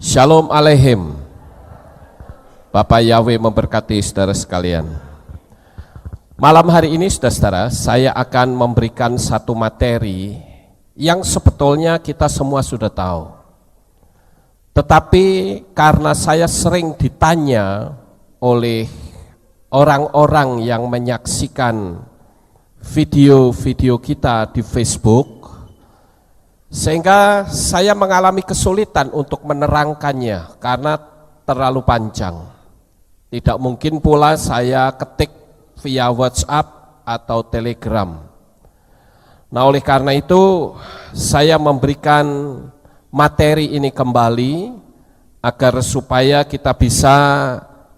Shalom Aleihim. Bapak Yahweh memberkati saudara sekalian. Malam hari ini saudara-saudara, saya akan memberikan satu materi yang sebetulnya kita semua sudah tahu. Tetapi karena saya sering ditanya oleh orang-orang yang menyaksikan video-video kita di Facebook, sehingga saya mengalami kesulitan untuk menerangkannya karena terlalu panjang. Tidak mungkin pula saya ketik via WhatsApp atau Telegram. Nah, oleh karena itu saya memberikan materi ini kembali agar supaya kita bisa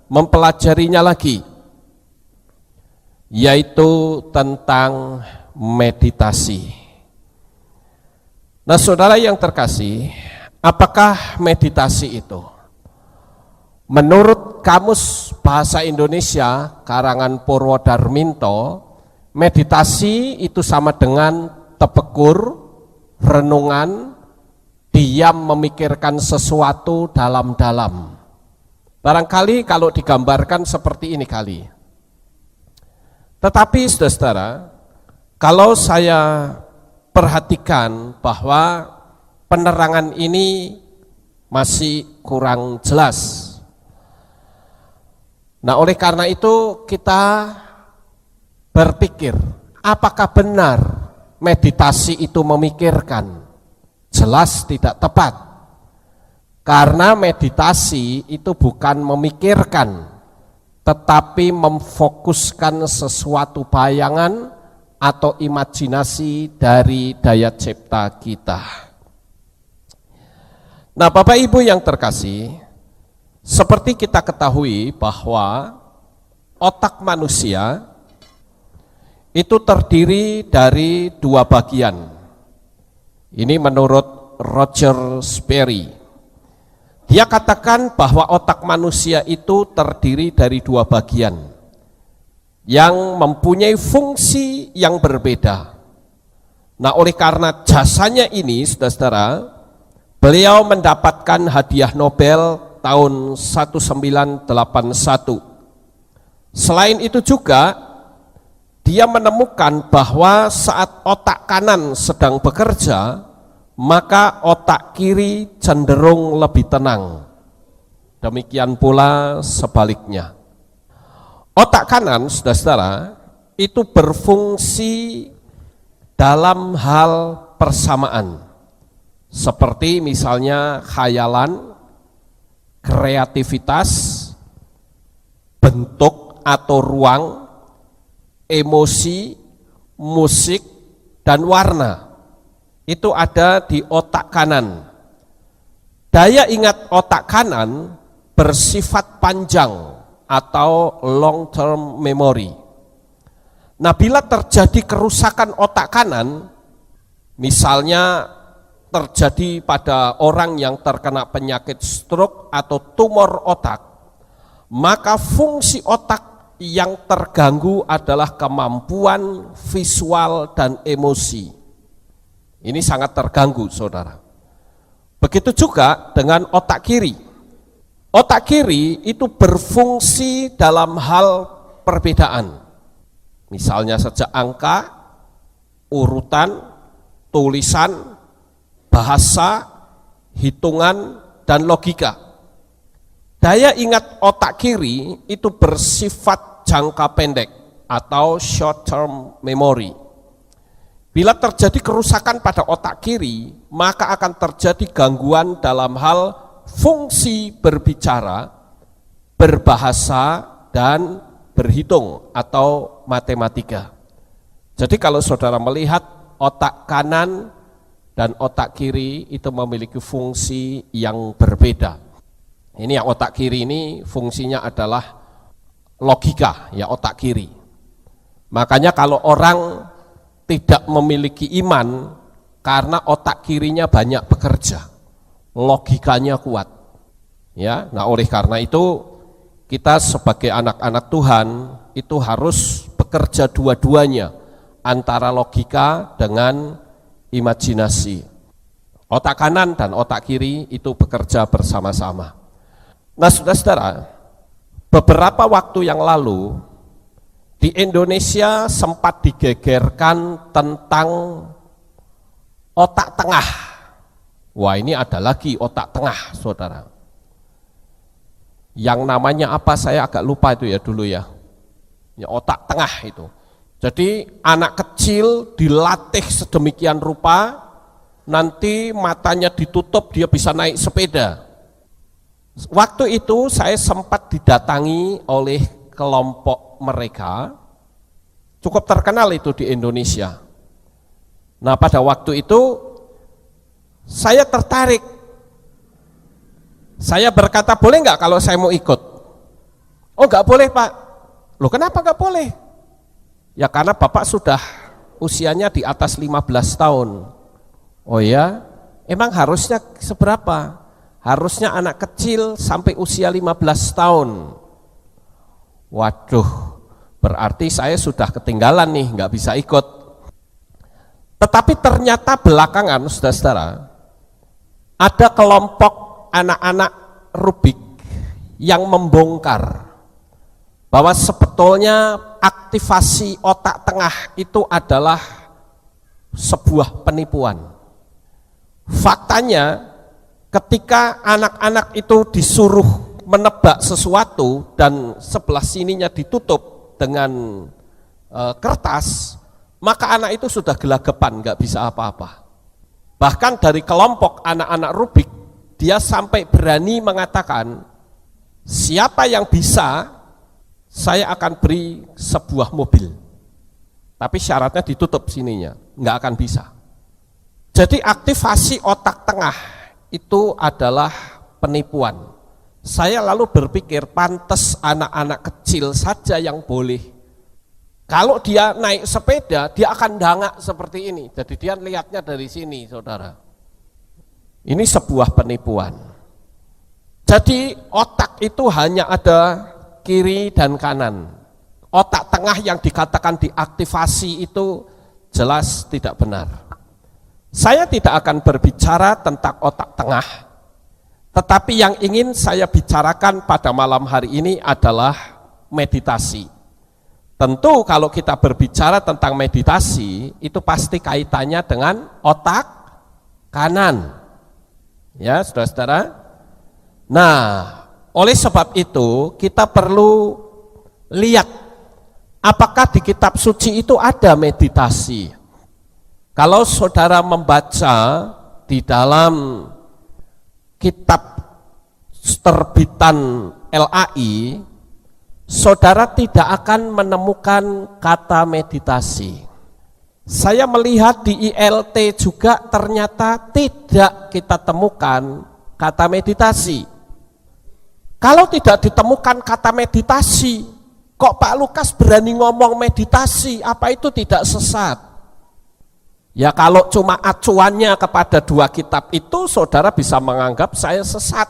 mempelajarinya lagi, yaitu tentang meditasi. Nah, saudara yang terkasih, apakah meditasi itu? Menurut Kamus Bahasa Indonesia karangan Purwodarminto, meditasi itu sama dengan tefekur, renungan, diam memikirkan sesuatu dalam-dalam. Barangkali kalau digambarkan seperti ini kali. Tetapi saudara-saudara, kalau saya perhatikan bahwa penerangan ini masih kurang jelas. Nah, oleh karena itu kita berpikir, apakah benar meditasi itu memikirkan? Jelas tidak tepat. Karena meditasi itu bukan memikirkan, tetapi memfokuskan sesuatu bayangan atau imajinasi dari daya cipta kita. Nah, Bapak Ibu yang terkasih, seperti kita ketahui bahwa otak manusia itu terdiri dari dua bagian. Ini menurut Roger Sperry. Dia katakan bahwa otak manusia itu terdiri dari dua bagian yang mempunyai fungsi yang berbeda. Nah, oleh karena jasanya ini, saudara-saudara, beliau mendapatkan hadiah Nobel tahun 1981. Selain itu juga, dia menemukan bahwa saat otak kanan sedang bekerja, maka otak kiri cenderung lebih tenang. Demikian pula sebaliknya. Otak kanan, saudara-saudara, itu berfungsi dalam hal persamaan. Seperti misalnya khayalan, kreativitas, bentuk atau ruang, emosi, musik, dan warna. Itu ada di otak kanan. Daya ingat otak kanan bersifat panjang atau long term memory. Nah, bila terjadi kerusakan otak kanan, misalnya terjadi pada orang yang terkena penyakit stroke atau tumor otak, maka fungsi otak yang terganggu adalah kemampuan visual dan emosi. Ini sangat terganggu, saudara. Begitu juga dengan otak kiri. Otak kiri itu berfungsi dalam hal perbedaan. Misalnya saja angka, urutan, tulisan, bahasa, hitungan, dan logika. Daya ingat otak kiri itu bersifat jangka pendek atau short term memory. Bila terjadi kerusakan pada otak kiri, maka akan terjadi gangguan dalam hal fungsi berbicara, berbahasa, dan berhitung atau matematika. Jadi kalau saudara melihat otak kanan dan otak kiri itu memiliki fungsi yang berbeda. Ini yang otak kiri ini fungsinya adalah logika, ya otak kiri. Makanya kalau orang tidak memiliki iman karena otak kirinya banyak bekerja, logikanya kuat. Ya, nah oleh karena itu kita sebagai anak-anak Tuhan itu harus bekerja dua-duanya, antara logika dengan imajinasi. Otak kanan dan otak kiri itu bekerja bersama-sama. Nah, saudara-saudara, beberapa waktu yang lalu di Indonesia sempat digegerkan tentang otak tengah. Wah, ini ada lagi otak tengah, saudara. Yang namanya apa saya agak lupa itu ya dulu ya. Ya, otak tengah itu. Jadi anak kecil dilatih sedemikian rupa, nanti matanya ditutup dia bisa naik sepeda. Waktu itu saya sempat didatangi oleh kelompok mereka, cukup terkenal itu di Indonesia. Nah, pada waktu itu saya tertarik. Saya berkata, boleh nggak kalau saya mau ikut? Oh, nggak boleh, Pak. Loh, kenapa nggak boleh? Ya karena Bapak sudah usianya di atas 15 tahun. Oh ya, emang harusnya seberapa? Harusnya anak kecil sampai usia 15 tahun. Waduh, berarti saya sudah ketinggalan nih, nggak bisa ikut. Tetapi ternyata belakangan, saudara-saudara, ada kelompok anak-anak Rubik yang membongkar bahwa sebetulnya aktivasi otak tengah itu adalah sebuah penipuan. Faktanya, ketika anak-anak itu disuruh menebak sesuatu dan sebelah sininya ditutup dengan kertas, maka anak itu sudah gelagapan, nggak bisa apa-apa. Bahkan dari kelompok anak-anak Rubik, dia sampai berani mengatakan, siapa yang bisa, saya akan beri sebuah mobil. Tapi syaratnya ditutup sininya, nggak akan bisa. Jadi aktivasi otak tengah itu adalah penipuan. Saya lalu berpikir, pantas anak-anak kecil saja yang boleh. Kalau dia naik sepeda, dia akan dangak seperti ini. Jadi dia lihatnya dari sini, saudara. Ini sebuah penipuan. Jadi otak itu hanya ada kiri dan kanan. Otak tengah yang dikatakan diaktifasi itu jelas tidak benar. Saya tidak akan berbicara tentang otak tengah, tetapi yang ingin saya bicarakan pada malam hari ini adalah meditasi. Tentu kalau kita berbicara tentang meditasi, itu pasti kaitannya dengan otak kanan. Ya, saudara-saudara. Nah, oleh sebab itu kita perlu lihat apakah di kitab suci itu ada meditasi. Kalau saudara membaca di dalam kitab terbitan LAI, saudara tidak akan menemukan kata meditasi. Saya melihat di ILT juga ternyata tidak kita temukan kata meditasi. Kalau tidak ditemukan kata meditasi, kok Pak Lukas berani ngomong meditasi, apa itu tidak sesat? Ya kalau cuma acuannya kepada dua kitab itu, saudara bisa menganggap saya sesat.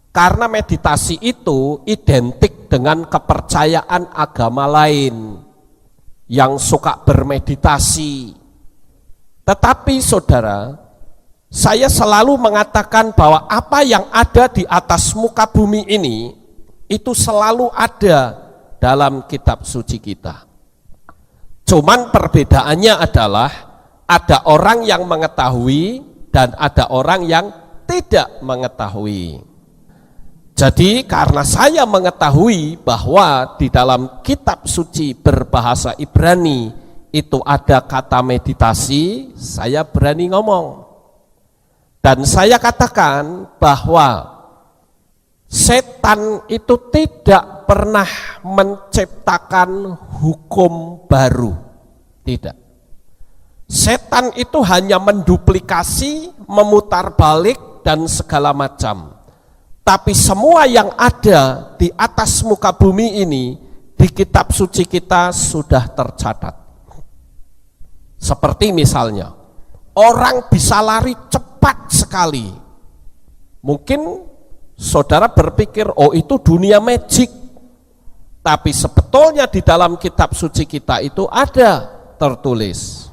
Karena meditasi itu identik dengan kepercayaan agama lain yang suka bermeditasi. Tetapi saudara, saya selalu mengatakan bahwa apa yang ada di atas muka bumi ini, itu selalu ada dalam kitab suci kita. Cuman perbedaannya adalah, ada orang yang mengetahui dan ada orang yang tidak mengetahui. Jadi karena saya mengetahui bahwa di dalam kitab suci berbahasa Ibrani itu ada kata meditasi, saya berani ngomong. Dan saya katakan bahwa setan itu tidak pernah menciptakan hukum baru. Tidak. Setan itu hanya menduplikasi, memutar balik, dan segala macam. Tapi semua yang ada di atas muka bumi ini, di kitab suci kita sudah tercatat. Seperti misalnya, orang bisa lari cepat sekali. Mungkin saudara berpikir, oh itu dunia magic. Tapi sebetulnya di dalam kitab suci kita itu ada tertulis.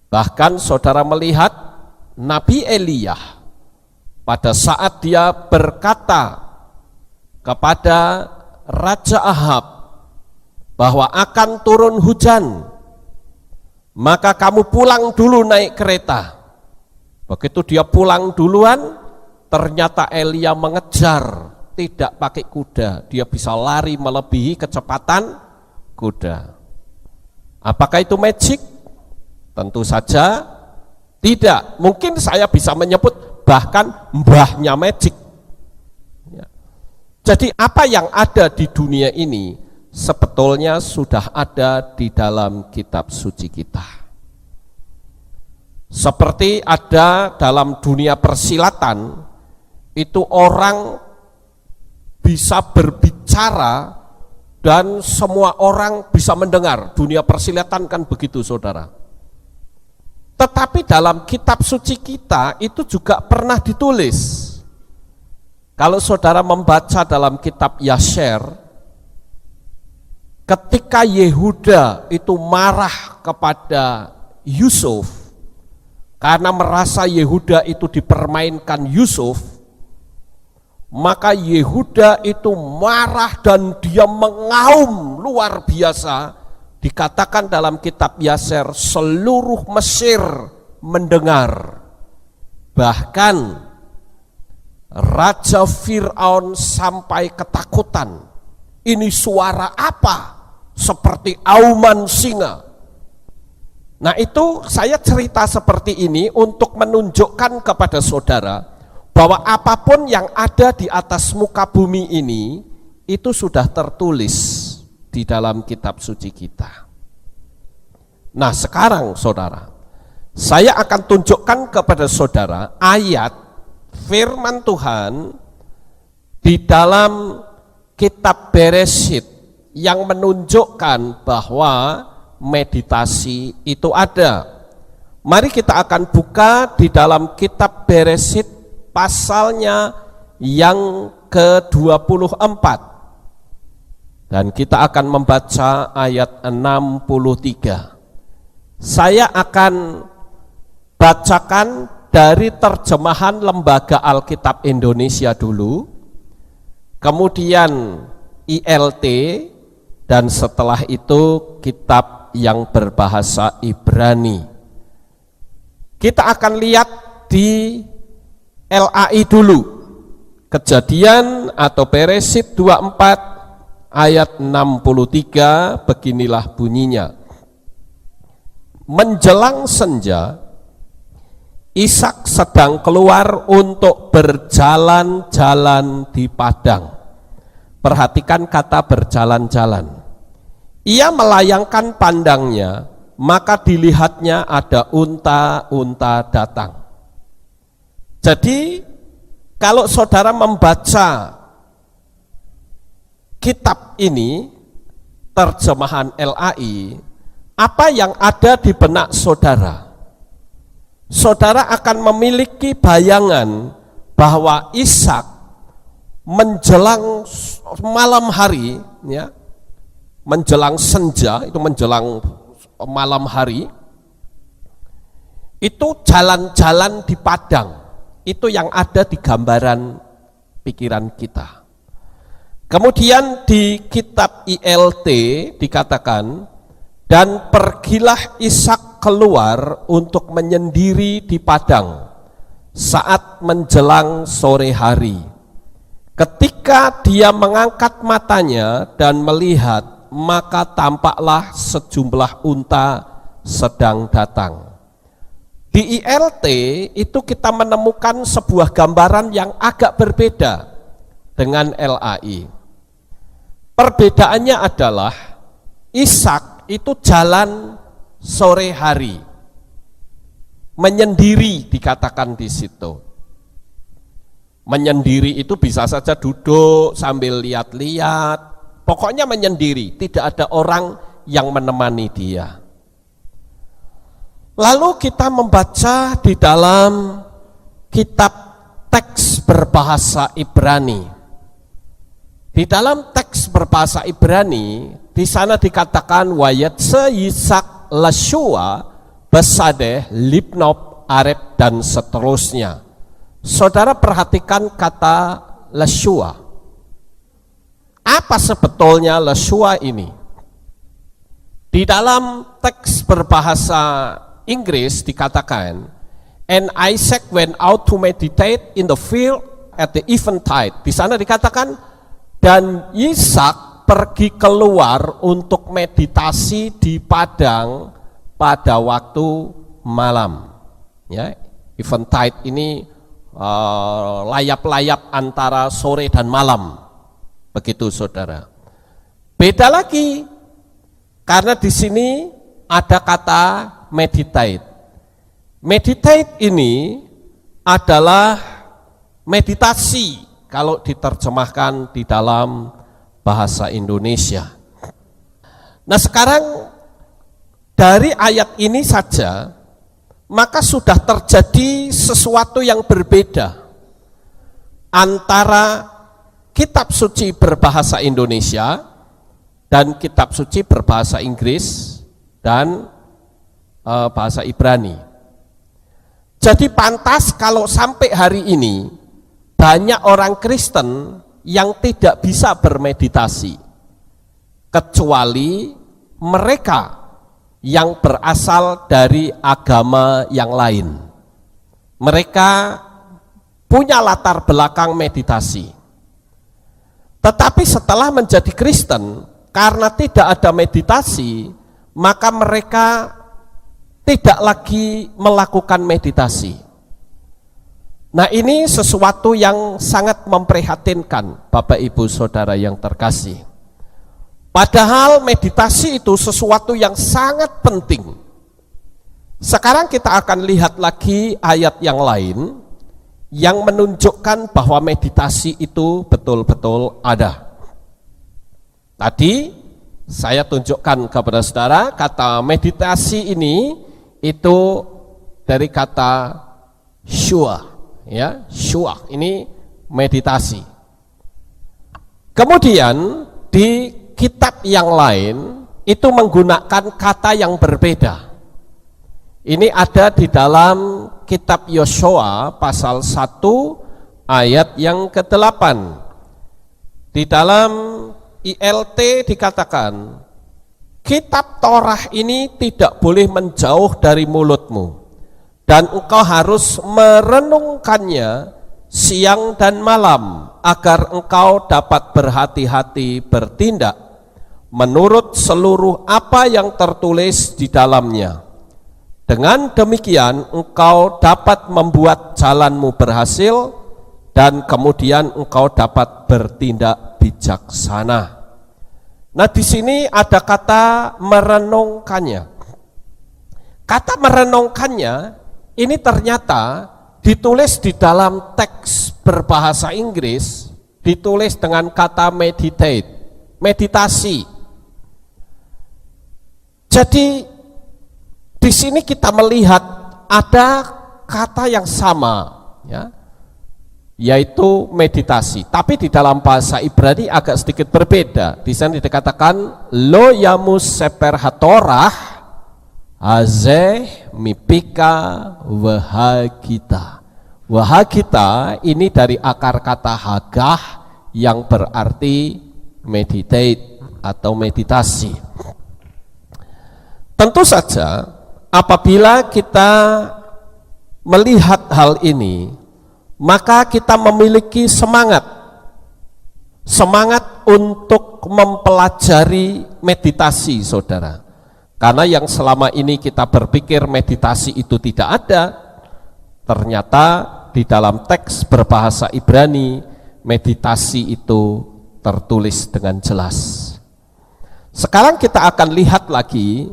Bahkan saudara melihat Nabi Elia pada saat dia berkata kepada Raja Ahab bahwa akan turun hujan, maka kamu pulang dulu naik kereta. Begitu dia pulang duluan, ternyata Elia mengejar, tidak pakai kuda, dia bisa lari melebihi kecepatan kuda. Apakah itu magic? Tentu saja tidak. Mungkin saya bisa menyebut bahkan mbahnya magic. Ya. Jadi apa yang ada di dunia ini sebetulnya sudah ada di dalam kitab suci kita. Seperti ada dalam dunia persilatan, itu orang bisa berbicara dan semua orang bisa mendengar. Dunia persilatan kan begitu, saudara. Tetapi dalam kitab suci kita itu juga pernah ditulis. Kalau saudara membaca dalam kitab Yasher, ketika Yehuda itu marah kepada Yusuf, karena merasa Yehuda itu dipermainkan Yusuf, maka Yehuda itu marah dan dia mengaum luar biasa. Dikatakan dalam kitab Yasher, seluruh Mesir mendengar. Bahkan Raja Fir'aun sampai ketakutan. Ini suara apa? Seperti auman singa. Nah, itu saya cerita seperti ini untuk menunjukkan kepada saudara bahwa apapun yang ada di atas muka bumi ini itu sudah tertulis di dalam kitab suci kita. Nah, sekarang saudara, saya akan tunjukkan kepada saudara ayat firman Tuhan di dalam kitab Bereshit yang menunjukkan bahwa meditasi itu ada. Mari kita akan buka di dalam kitab Bereshit pasalnya yang ke-24. Dan kita akan membaca ayat 63. Saya akan bacakan dari terjemahan Lembaga Alkitab Indonesia dulu, kemudian ILT, dan setelah itu kitab yang berbahasa Ibrani. Kita akan lihat di LAI dulu. Kejadian atau Bereshit 24 ayat 63, beginilah bunyinya. Menjelang senja, Ishak sedang keluar untuk berjalan-jalan di padang. Perhatikan kata berjalan-jalan. Ia melayangkan pandangnya, maka dilihatnya ada unta-unta datang. Jadi kalau saudara membaca kitab ini, terjemahan LAI, apa yang ada di benak saudara? Saudara akan memiliki bayangan bahwa Ishak menjelang malam hari, ya, menjelang senja, itu menjelang malam hari, itu jalan-jalan di padang. Itu yang ada di gambaran pikiran kita. Kemudian di kitab ILT dikatakan, dan pergilah Ishak keluar untuk menyendiri di padang saat menjelang sore hari. Ketika dia mengangkat matanya dan melihat, maka tampaklah sejumlah unta sedang datang. Di ILT itu kita menemukan sebuah gambaran yang agak berbeda dengan LAI. Perbedaannya adalah Ishak itu jalan sore hari, menyendiri dikatakan di situ. Menyendiri itu bisa saja duduk sambil lihat-lihat, pokoknya menyendiri, tidak ada orang yang menemani dia. Lalu kita membaca di dalam kitab teks berbahasa Ibrani. Di dalam teks berbahasa Ibrani, di sana dikatakan wayatse Yisak Lashua Besadeh Libnob Arab, dan seterusnya. Saudara perhatikan kata Yeshua. Apa sebetulnya Yeshua ini? Di dalam teks berbahasa Inggris dikatakan, and Isaac went out to meditate in the field at the eventide. Di sana dikatakan, dan Ishak pergi keluar untuk meditasi di padang pada waktu malam. Ya, eventide ini layap-layap antara sore dan malam. Begitu saudara. Beda lagi, karena di sini ada kata meditate. Meditate ini adalah meditasi kalau diterjemahkan di dalam bahasa Indonesia. Nah sekarang dari ayat ini saja maka sudah terjadi sesuatu yang berbeda antara kitab suci berbahasa Indonesia dan kitab suci berbahasa Inggris dan bahasa Ibrani. Jadi pantas kalau sampai hari ini banyak orang Kristen yang tidak bisa bermeditasi kecuali mereka yang berasal dari agama yang lain. Mereka punya latar belakang meditasi. Tetapi setelah menjadi Kristen, karena tidak ada meditasi, maka mereka tidak lagi melakukan meditasi. Nah ini sesuatu yang sangat memprihatinkan Bapak Ibu Saudara yang terkasih. Padahal meditasi itu sesuatu yang sangat penting. Sekarang kita akan lihat lagi ayat yang lain yang menunjukkan bahwa meditasi itu betul-betul ada. Tadi saya tunjukkan kepada saudara kata meditasi ini itu dari kata shua, ya, shua ini meditasi. Kemudian di kitab yang lain itu menggunakan kata yang berbeda. Ini ada di dalam kitab Yosua pasal 1 ayat yang ke-8. Di dalam ILT dikatakan, kitab Torah ini tidak boleh menjauh dari mulutmu, dan engkau harus merenungkannya siang dan malam, agar engkau dapat berhati-hati bertindak menurut seluruh apa yang tertulis di dalamnya. Dengan demikian engkau dapat membuat jalanmu berhasil, dan kemudian engkau dapat bertindak bijaksana. Nah di sini ada kata merenungkannya. Kata merenungkannya ini ternyata ditulis di dalam teks berbahasa Inggris, ditulis dengan kata meditate, meditasi. Jadi di sini kita melihat ada kata yang sama, ya, yaitu meditasi. Tapi di dalam bahasa Ibrani agak sedikit berbeda. Di sana dikatakan lo yamus seper hatorah azeh mipika wahagita. Wahagita ini dari akar kata hagah yang berarti meditate atau meditasi. Tentu saja apabila kita melihat hal ini, maka kita memiliki semangat untuk mempelajari meditasi, saudara. Karena yang selama ini kita berpikir meditasi itu tidak ada, ternyata di dalam teks berbahasa Ibrani meditasi itu tertulis dengan jelas. Sekarang kita akan lihat lagi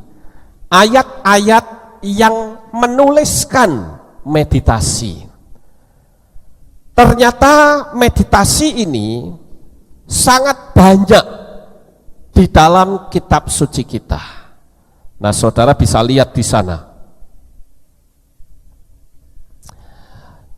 ayat-ayat yang menuliskan meditasi. Ternyata meditasi ini sangat banyak di dalam kitab suci kita. Nah, saudara bisa lihat di sana.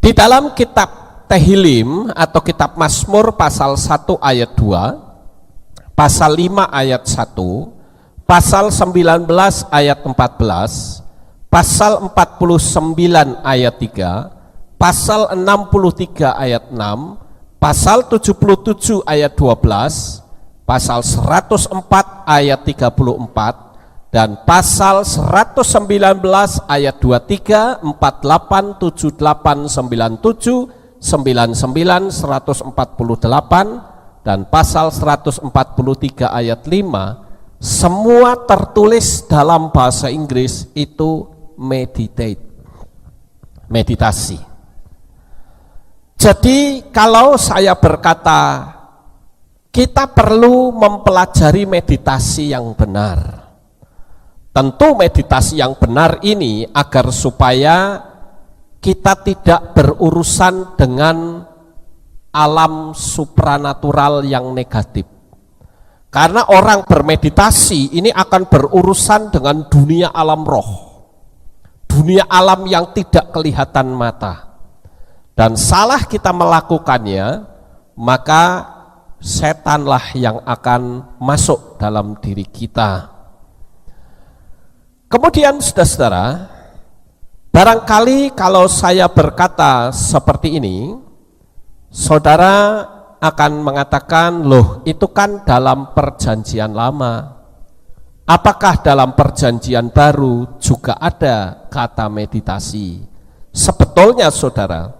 Di dalam kitab Tehillim atau kitab Mazmur pasal 1 ayat 2, pasal 5 ayat 1, pasal 19 ayat 14, pasal 49 ayat 3, pasal 63 ayat 6, pasal 77 ayat 12, pasal 104 ayat 34, dan pasal 119 ayat 23, 48, 78, 97, 99, 148, dan pasal 143 ayat 5, semua tertulis dalam bahasa Inggris itu meditate, meditasi. Jadi kalau saya berkata kita perlu mempelajari meditasi yang benar, tentu meditasi yang benar ini agar supaya kita tidak berurusan dengan alam supranatural yang negatif. Karena orang bermeditasi ini akan berurusan dengan dunia alam roh, dunia alam yang tidak kelihatan mata. Dan salah kita melakukannya, maka setanlah yang akan masuk dalam diri kita. Kemudian saudara-saudara, barangkali kalau saya berkata seperti ini, saudara akan mengatakan, loh itu kan dalam perjanjian lama. Apakah dalam perjanjian baru juga ada kata meditasi? Sebetulnya saudara,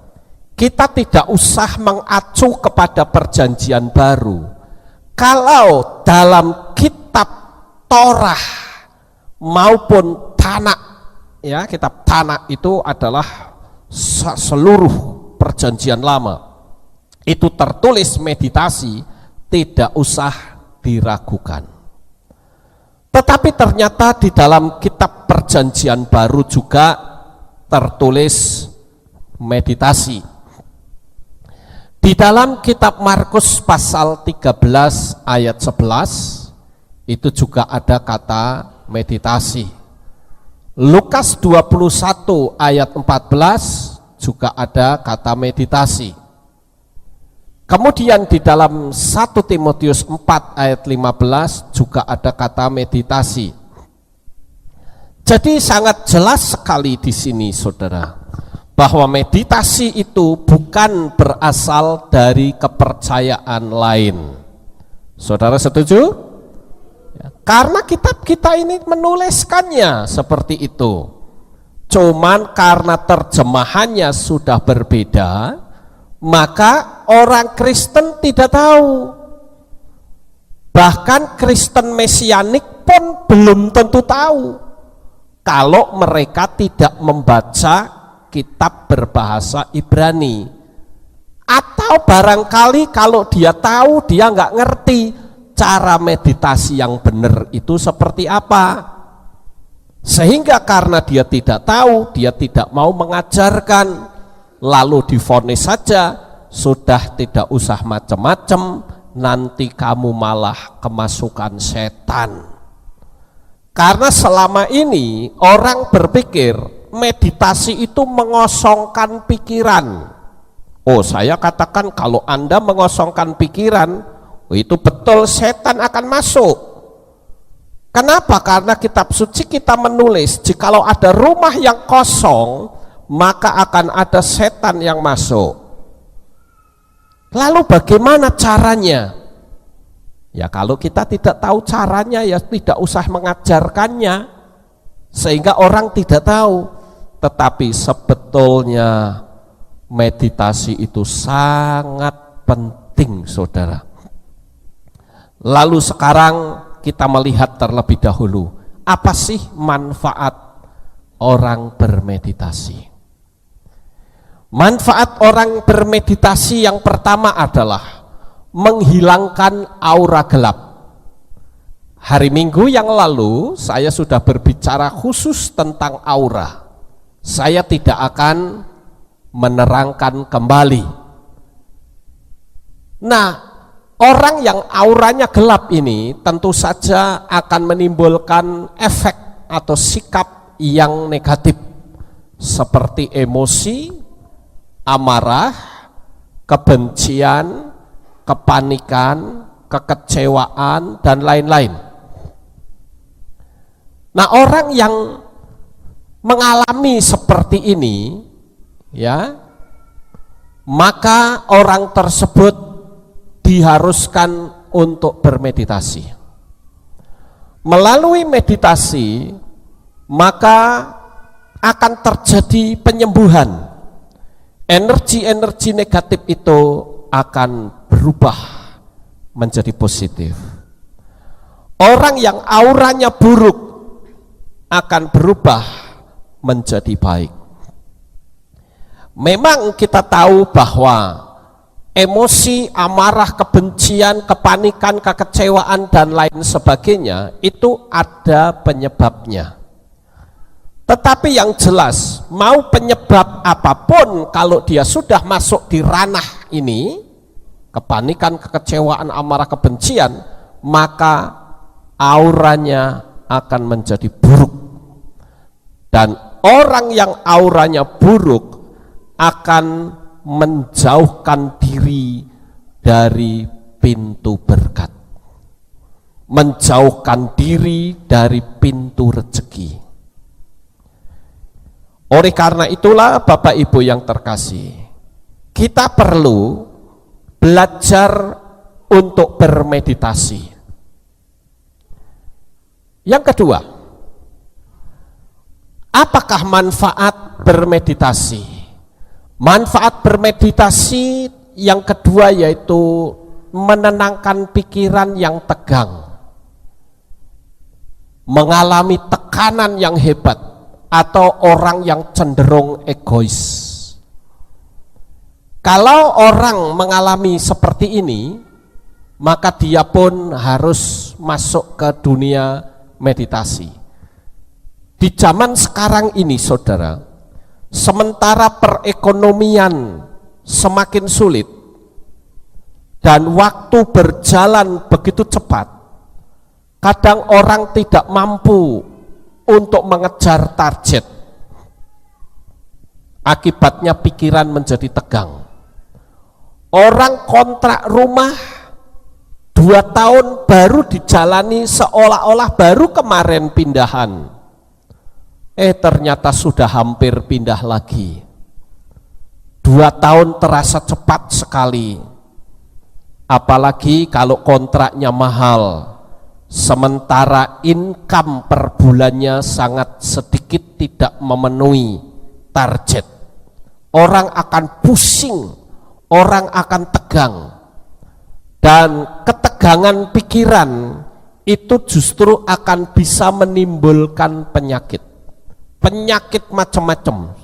kita tidak usah mengacu kepada perjanjian baru. Kalau dalam kitab Torah maupun Tanakh, ya kitab Tanakh itu adalah seluruh perjanjian lama, itu tertulis meditasi, tidak usah diragukan. Tetapi ternyata di dalam kitab perjanjian baru juga tertulis meditasi. Di dalam kitab Markus pasal 13 ayat 11 itu juga ada kata meditasi. Lukas 21 ayat 14 juga ada kata meditasi. Kemudian di dalam 1 Timotius 4 ayat 15 juga ada kata meditasi. Jadi sangat jelas sekali di sini saudara, bahwa meditasi itu bukan berasal dari kepercayaan lain. Saudara setuju? Ya, karena kitab kita ini menuliskannya seperti itu. Cuman karena terjemahannya sudah berbeda, maka orang Kristen tidak tahu. Bahkan Kristen Mesianik pun belum tentu tahu kalau mereka tidak membaca kitab berbahasa Ibrani. Atau barangkali kalau dia tahu, dia nggak ngerti cara meditasi yang benar itu seperti apa. Sehingga karena dia tidak tahu, dia tidak mau mengajarkan, lalu divonis saja, sudah tidak usah macam-macam, nanti kamu malah kemasukan setan. Karena selama ini orang berpikir meditasi itu mengosongkan pikiran. Oh, saya katakan kalau Anda mengosongkan pikiran, itu betul setan akan masuk. Kenapa? Karena kitab suci kita menulis, jikalau ada rumah yang kosong, maka akan ada setan yang masuk. Lalu bagaimana caranya? Ya kalau kita tidak tahu caranya, ya tidak usah mengajarkannya, sehingga orang tidak tahu. Tetapi sebetulnya meditasi itu sangat penting saudara. Lalu sekarang kita melihat terlebih dahulu, apa sih manfaat orang bermeditasi? Manfaat orang bermeditasi yang pertama adalah menghilangkan aura gelap. Hari Minggu yang lalu saya sudah berbicara khusus tentang aura. Saya tidak akan menerangkan kembali. Nah, orang yang auranya gelap ini tentu saja akan menimbulkan efek atau sikap yang negatif, seperti emosi, amarah, kebencian, kepanikan, kekecewaan, dan lain-lain. Nah, orang yang mengalami seperti ini, ya, maka orang tersebut diharuskan untuk bermeditasi. Melalui meditasi, maka akan terjadi penyembuhan. Energi-energi negatif itu akan berubah menjadi positif. Orang yang auranya buruk akan berubah menjadi baik. Memang kita tahu bahwa emosi, amarah, kebencian, kepanikan, kekecewaan, dan lain sebagainya itu ada penyebabnya. Tetapi yang jelas, mau penyebab apapun, kalau dia sudah masuk di ranah ini, kepanikan, kekecewaan, amarah, kebencian, maka auranya akan menjadi buruk. Dan orang yang auranya buruk akan menjauhkan diri dari pintu berkat, menjauhkan diri dari pintu rezeki. Oleh karena itulah Bapak Ibu yang terkasih, kita perlu belajar untuk bermeditasi. Yang kedua, apakah manfaat bermeditasi? Manfaat bermeditasi yang kedua yaitu menenangkan pikiran yang tegang, mengalami tekanan yang hebat, atau orang yang cenderung egois. Kalau orang mengalami seperti ini, maka dia pun harus masuk ke dunia meditasi. Di zaman sekarang ini, saudara, sementara perekonomian semakin sulit dan waktu berjalan begitu cepat, kadang orang tidak mampu untuk mengejar target. Akibatnya pikiran menjadi tegang. Orang kontrak rumah 2 tahun baru dijalani seolah-olah baru kemarin pindahan. Ternyata sudah hampir pindah lagi. 2 tahun terasa cepat sekali. Apalagi kalau kontraknya mahal. Sementara income per bulannya sangat sedikit, tidak memenuhi target. Orang akan pusing, orang akan tegang. Dan ketegangan pikiran itu justru akan bisa menimbulkan penyakit. Penyakit macam-macam.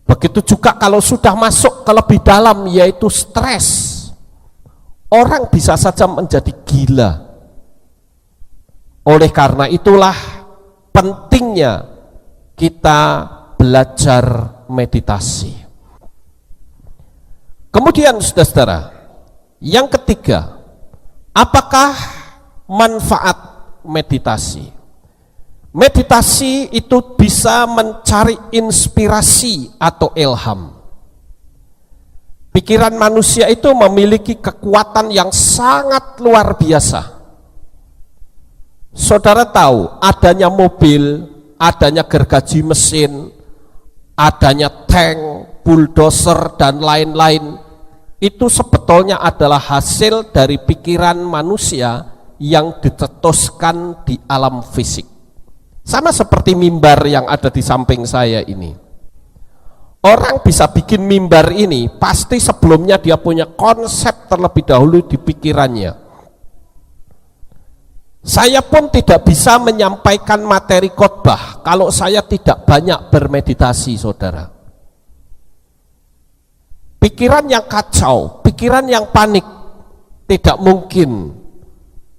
Begitu juga kalau sudah masuk ke lebih dalam, yaitu stres. Orang bisa saja menjadi gila. Oleh karena itulah pentingnya kita belajar meditasi. Kemudian saudara-saudara, yang ketiga, apakah manfaat meditasi? Meditasi itu bisa mencari inspirasi atau ilham. Pikiran manusia itu memiliki kekuatan yang sangat luar biasa. Saudara tahu adanya mobil, adanya gergaji mesin, adanya tank, bulldozer, dan lain-lain, itu sebetulnya adalah hasil dari pikiran manusia yang dicetuskan di alam fisik. Sama seperti mimbar yang ada di samping saya ini. Orang bisa bikin mimbar ini, pasti sebelumnya dia punya konsep terlebih dahulu di pikirannya. Saya pun tidak bisa menyampaikan materi khotbah kalau saya tidak banyak bermeditasi, saudara. Pikiran yang kacau, pikiran yang panik, tidak mungkin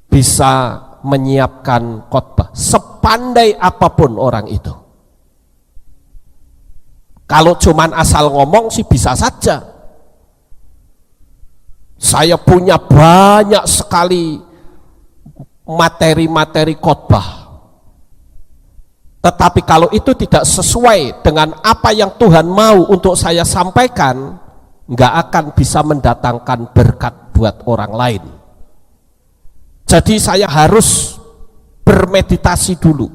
bisa menyiapkan khotbah sepandai apapun orang itu. Kalau cuman asal ngomong sih bisa saja. Saya punya banyak sekali materi-materi khotbah. Tetapi kalau itu tidak sesuai dengan apa yang Tuhan mau untuk saya sampaikan, nggak akan bisa mendatangkan berkat buat orang lain. Jadi saya harus bermeditasi dulu.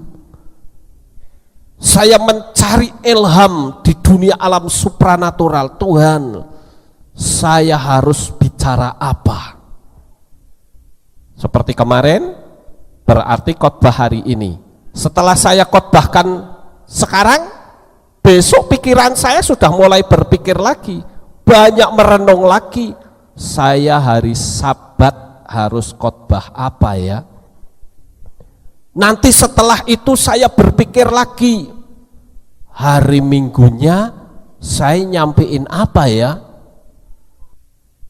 Saya mencari ilham di dunia alam supranatural. Tuhan, saya harus bicara apa? Seperti kemarin, berarti khotbah hari ini. Setelah saya khotbahkan sekarang, besok pikiran saya sudah mulai berpikir lagi, banyak merenung lagi. Saya hari Sabat harus khotbah apa ya? Nanti setelah itu saya berpikir lagi, hari Minggunya saya nyampein apa ya?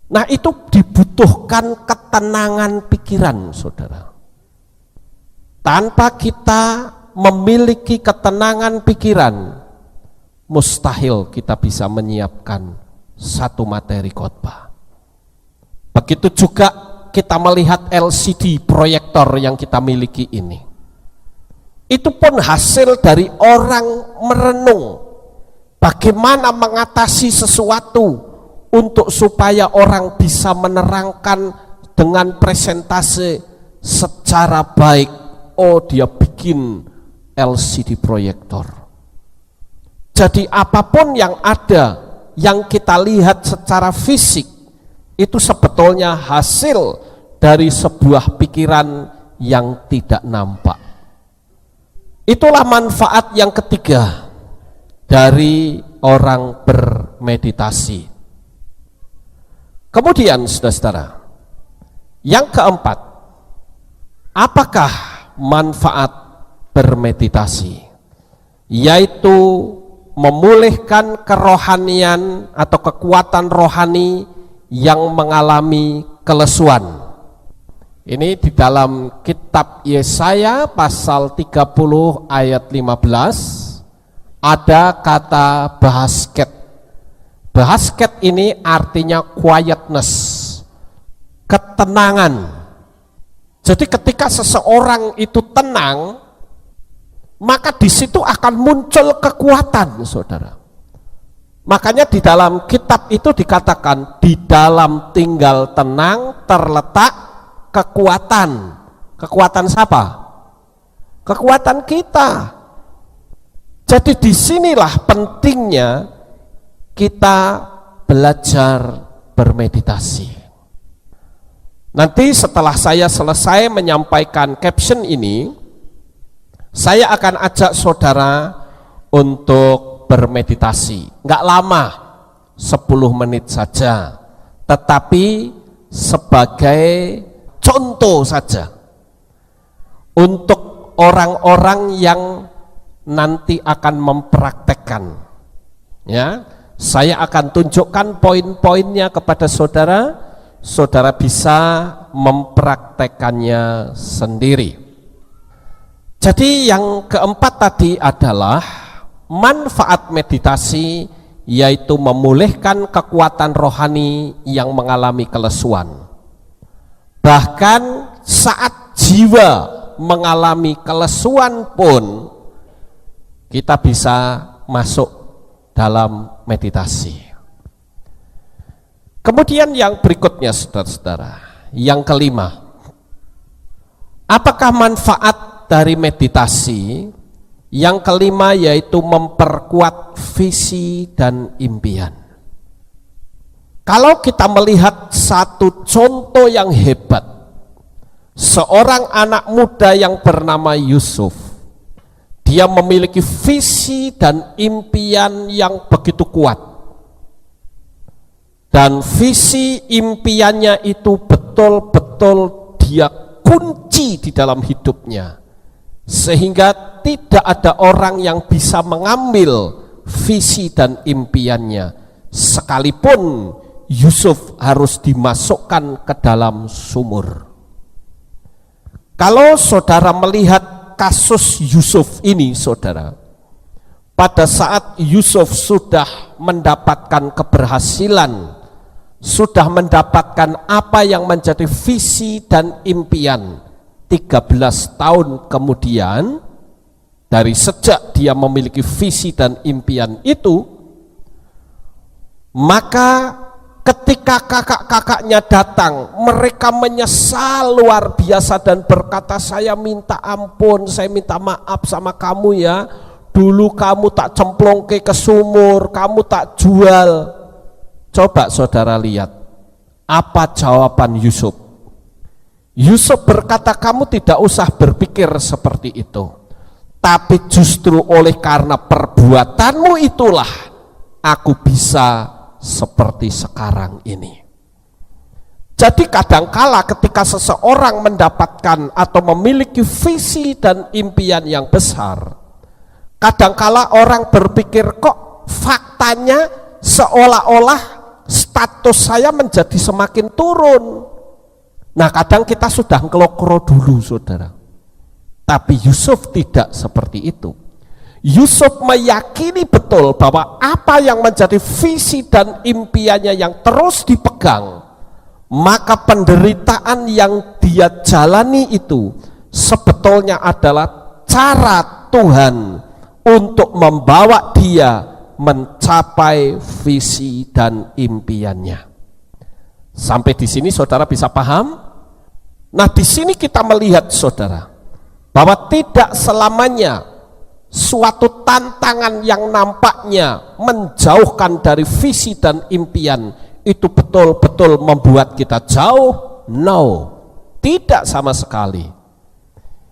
Nah, itu dibutuhkan ketenangan pikiran, saudara. Tanpa kita memiliki ketenangan pikiran, mustahil kita bisa menyiapkan satu materi khotbah. Begitu juga kita melihat LCD proyektor yang kita miliki ini. Itu pun hasil dari orang merenung bagaimana mengatasi sesuatu untuk supaya orang bisa menerangkan dengan presentase secara baik. Oh, dia bikin LCD proyektor. Jadi apapun yang ada, yang kita lihat secara fisik, itu sebetulnya hasil dari sebuah pikiran yang tidak nampak. Itulah manfaat yang ketiga dari orang bermeditasi. Kemudian saudara-saudara, yang keempat, apakah manfaat bermeditasi? Yaitu memulihkan kerohanian atau kekuatan rohani yang mengalami kelesuan. Ini di dalam kitab Yesaya pasal 30 ayat 15 ada kata bahasket. Bahasket ini artinya quietness, ketenangan. Jadi ketika seseorang itu tenang, maka di situ akan muncul kekuatan, saudara. Makanya di dalam kitab itu dikatakan, di dalam tinggal tenang terletak kekuatan. Kekuatan siapa? Kekuatan kita. Jadi disinilah pentingnya kita belajar bermeditasi. Nanti setelah saya selesai menyampaikan caption ini, saya akan ajak saudara untuk bermeditasi. Nggak lama, 10 menit saja, tetapi sebagai contoh saja untuk orang-orang yang nanti akan mempraktekkan. Ya, saya akan tunjukkan poin-poinnya kepada saudara. Saudara bisa mempraktekannya sendiri. Jadi yang keempat tadi adalah manfaat meditasi, yaitu memulihkan kekuatan rohani yang mengalami kelesuan. Bahkan saat jiwa mengalami kelesuan pun kita bisa masuk dalam meditasi. Kemudian yang berikutnya saudara-saudara, yang kelima, apakah manfaat dari meditasi? Yang kelima yaitu memperkuat visi dan impian. Kalau kita melihat satu contoh yang hebat, seorang anak muda yang bernama Yusuf, dia memiliki visi dan impian yang begitu kuat. Dan visi impiannya itu betul-betul dia kunci di dalam hidupnya, sehingga tidak ada orang yang bisa mengambil visi dan impiannya, sekalipun Yusuf harus dimasukkan ke dalam sumur. Kalau saudara melihat kasus Yusuf ini, saudara, pada saat Yusuf sudah mendapatkan keberhasilan, sudah mendapatkan apa yang menjadi visi dan impian, 13 tahun kemudian dari sejak dia memiliki visi dan impian itu, maka ketika kakak-kakaknya datang, mereka menyesal luar biasa dan berkata, saya minta ampun, saya minta maaf sama kamu ya, dulu kamu tak cemplongke ke sumur, kamu tak jual. Coba saudara lihat, apa jawaban Yusuf? Yusuf berkata, kamu tidak usah berpikir seperti itu, tapi justru oleh karena perbuatanmu itulah aku bisa seperti sekarang ini. Jadi kadangkala ketika seseorang mendapatkan atau memiliki visi dan impian yang besar, kadangkala orang berpikir, kok faktanya seolah-olah status saya menjadi semakin turun. Nah, kadang kita sudah ngelokro dulu, saudara. Tapi Yusuf tidak seperti itu. Yusuf meyakini betul bahwa apa yang menjadi visi dan impiannya yang terus dipegang, maka penderitaan yang dia jalani itu sebetulnya adalah cara Tuhan untuk membawa dia mencapai visi dan impiannya. Sampai di sini saudara bisa paham? Nah, di sini kita melihat saudara bahwa tidak selamanya suatu tantangan yang nampaknya menjauhkan dari visi dan impian itu betul-betul membuat kita jauh. No, tidak sama sekali.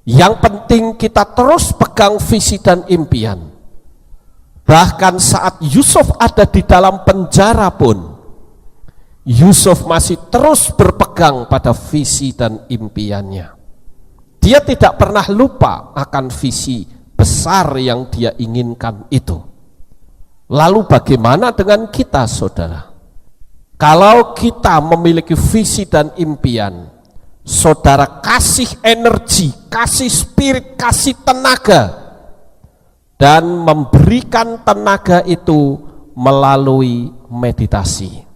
Yang penting kita terus pegang visi dan impian. Bahkan saat Yusuf ada di dalam penjara pun, Yusuf masih terus berpegang pada visi dan impiannya. Dia tidak pernah lupa akan visi besar yang dia inginkan itu. Lalu bagaimana dengan kita, saudara? Kalau kita memiliki visi dan impian, saudara kasih energi, kasih spirit, kasih tenaga, dan memberikan tenaga itu melalui meditasi.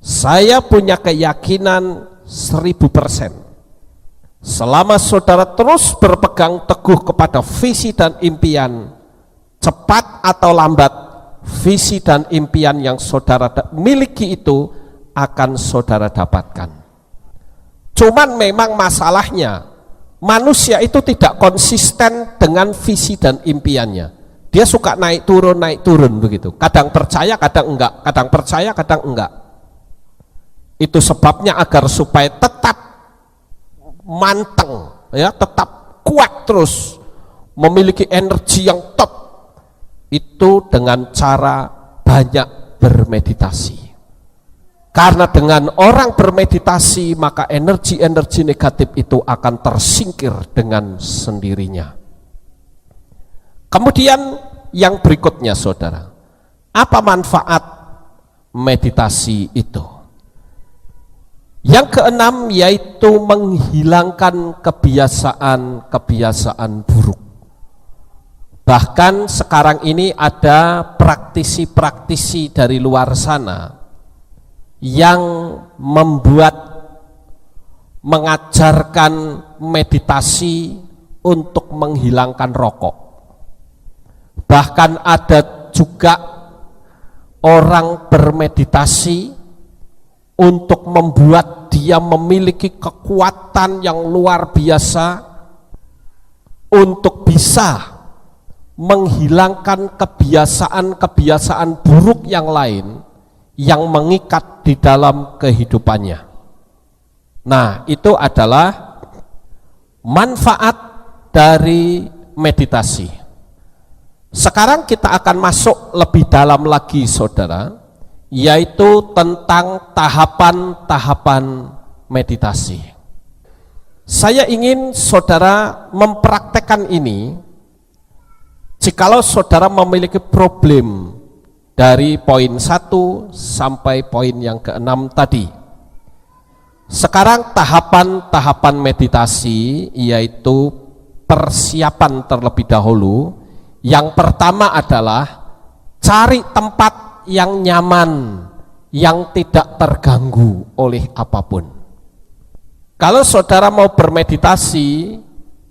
Saya punya keyakinan 1000%. Selama saudara terus berpegang teguh kepada visi dan impian, cepat atau lambat visi dan impian yang saudara miliki itu akan saudara dapatkan. Cuman memang masalahnya manusia itu tidak konsisten dengan visi dan impiannya. Dia suka naik turun begitu. Kadang percaya, kadang enggak. Kadang percaya, kadang enggak. Itu sebabnya agar supaya tetap manteng, ya, tetap kuat terus, memiliki energi yang top, itu dengan cara banyak bermeditasi. Karena dengan orang bermeditasi, maka energi-energi negatif itu akan tersingkir dengan sendirinya. Kemudian yang berikutnya, saudara, apa manfaat meditasi itu? Yang keenam yaitu menghilangkan kebiasaan-kebiasaan buruk. Bahkan sekarang ini ada praktisi-praktisi dari luar sana yang mengajarkan meditasi untuk menghilangkan rokok. Bahkan ada juga orang bermeditasi untuk membuat dia memiliki kekuatan yang luar biasa untuk bisa menghilangkan kebiasaan-kebiasaan buruk yang lain yang mengikat di dalam kehidupannya. Nah, itu adalah manfaat dari meditasi. Sekarang kita akan masuk lebih dalam lagi, saudara, yaitu tentang tahapan-tahapan meditasi. Saya ingin saudara mempraktekkan ini. Jikalau saudara memiliki problem dari poin 1 sampai poin yang ke-6 tadi. Sekarang tahapan-tahapan meditasi yaitu persiapan terlebih dahulu. Yang pertama adalah cari tempat yang nyaman, yang tidak terganggu oleh apapun. Kalau saudara mau bermeditasi,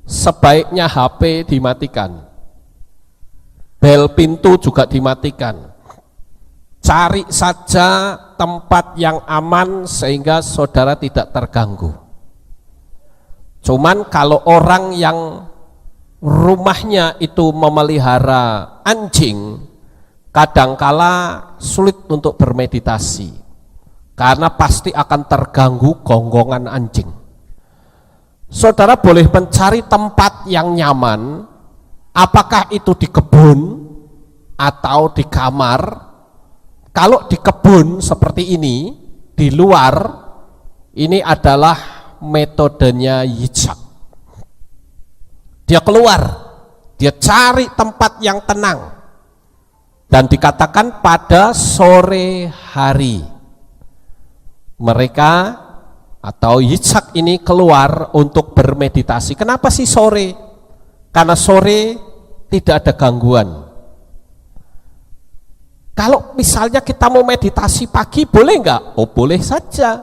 sebaiknya HP dimatikan. Bel pintu juga dimatikan. Cari saja tempat yang aman sehingga saudara tidak terganggu. Cuman kalau orang yang rumahnya itu memelihara anjing, kadangkala sulit untuk bermeditasi karena pasti akan terganggu gonggongan anjing. Saudara boleh mencari tempat yang nyaman, apakah itu di kebun atau di kamar. Kalau di kebun seperti ini, di luar, ini adalah metodenya Yitzhak. Dia keluar, dia cari tempat yang tenang, dan dikatakan pada sore hari mereka atau Yitzhak ini keluar untuk bermeditasi. Kenapa sih sore? Karena sore tidak ada gangguan. Kalau misalnya kita mau meditasi pagi, boleh enggak? Oh, boleh saja.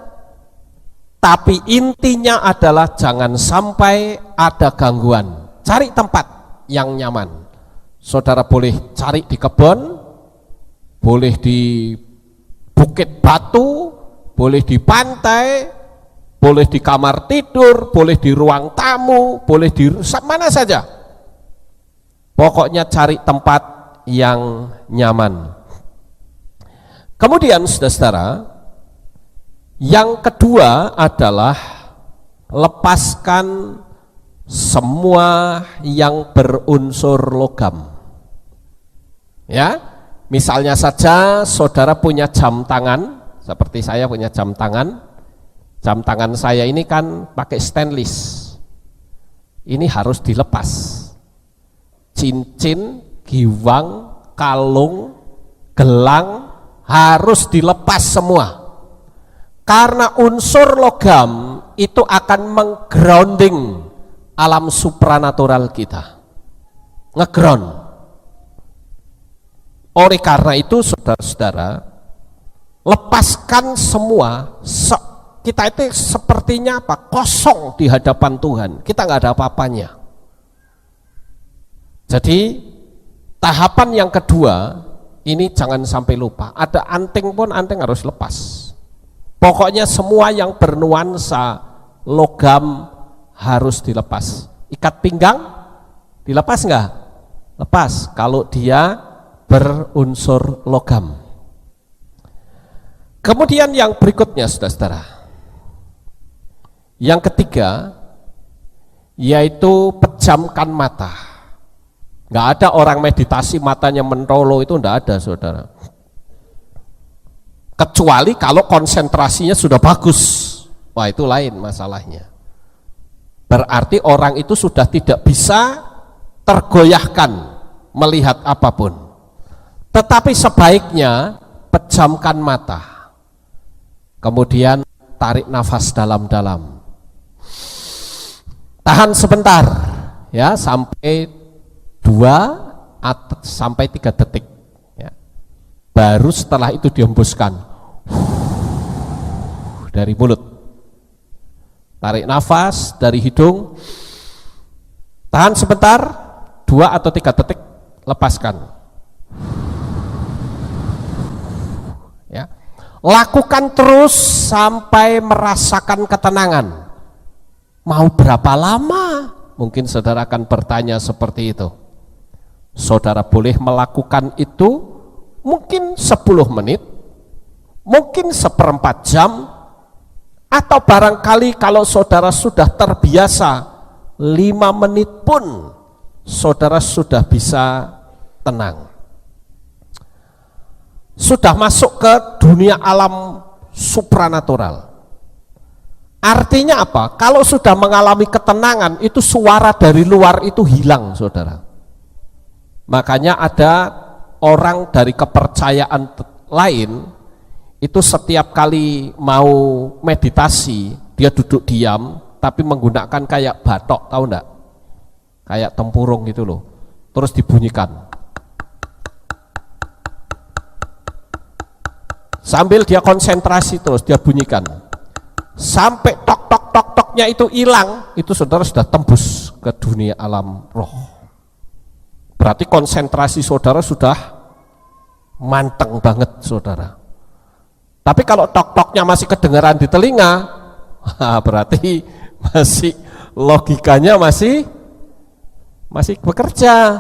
Tapi intinya adalah jangan sampai ada gangguan. Cari tempat yang nyaman. Saudara boleh cari di kebun, boleh di bukit batu, boleh di pantai, boleh di kamar tidur, boleh di ruang tamu, boleh di mana saja. Pokoknya cari tempat yang nyaman. Kemudian saudara-saudara, yang kedua adalah lepaskan semua yang berunsur logam. Ya, misalnya saja saudara punya jam tangan, seperti saya punya jam tangan. Jam tangan saya ini kan pakai stainless. Ini harus dilepas. Cincin, giwang, kalung, gelang harus dilepas semua. Karena unsur logam itu akan menggrounding alam supranatural kita, ngeground. Oleh karena itu saudara-saudara, lepaskan semua. Kita itu sepertinya apa? Kosong di hadapan Tuhan. Kita nggak ada apa-apanya. Jadi tahapan yang kedua ini jangan sampai lupa. Ada anting pun anting harus lepas. Pokoknya semua yang bernuansa logam harus dilepas. Ikat pinggang dilepas enggak? Lepas kalau dia berunsur logam. Kemudian yang berikutnya saudara-saudara, yang ketiga yaitu pejamkan mata. Enggak ada orang meditasi matanya mentolo, itu enggak ada saudara. Kecuali kalau konsentrasinya sudah bagus. Wah, itu lain masalahnya. Berarti orang itu sudah tidak bisa tergoyahkan melihat apapun. Tetapi sebaiknya pejamkan mata. Kemudian tarik nafas dalam-dalam. Tahan sebentar ya, sampai 2 sampai 3 detik ya. Baru setelah itu dihembuskan dari mulut. Tarik nafas dari hidung, tahan sebentar, 2 atau 3 detik, lepaskan. Ya. Lakukan terus sampai merasakan ketenangan. Mau berapa lama? Mungkin saudara akan bertanya seperti itu. Saudara boleh melakukan itu mungkin 10 menit, mungkin 1/4 jam, atau barangkali kalau saudara sudah terbiasa 5 menit pun saudara sudah bisa tenang. Sudah masuk ke dunia alam supranatural. Artinya apa? Kalau sudah mengalami ketenangan, itu suara dari luar itu hilang saudara. Makanya ada orang dari kepercayaan lain itu setiap kali mau meditasi dia duduk diam tapi menggunakan kayak batok, tahu enggak? Kayak tempurung gitu loh. Terus dibunyikan. Sambil dia konsentrasi terus dia bunyikan. Sampai tok tok tok toknya itu hilang, itu saudara sudah tembus ke dunia alam roh. Berarti konsentrasi saudara sudah manteng banget saudara. Tapi kalau tok-toknya masih kedengaran di telinga, berarti masih logikanya masih masih bekerja,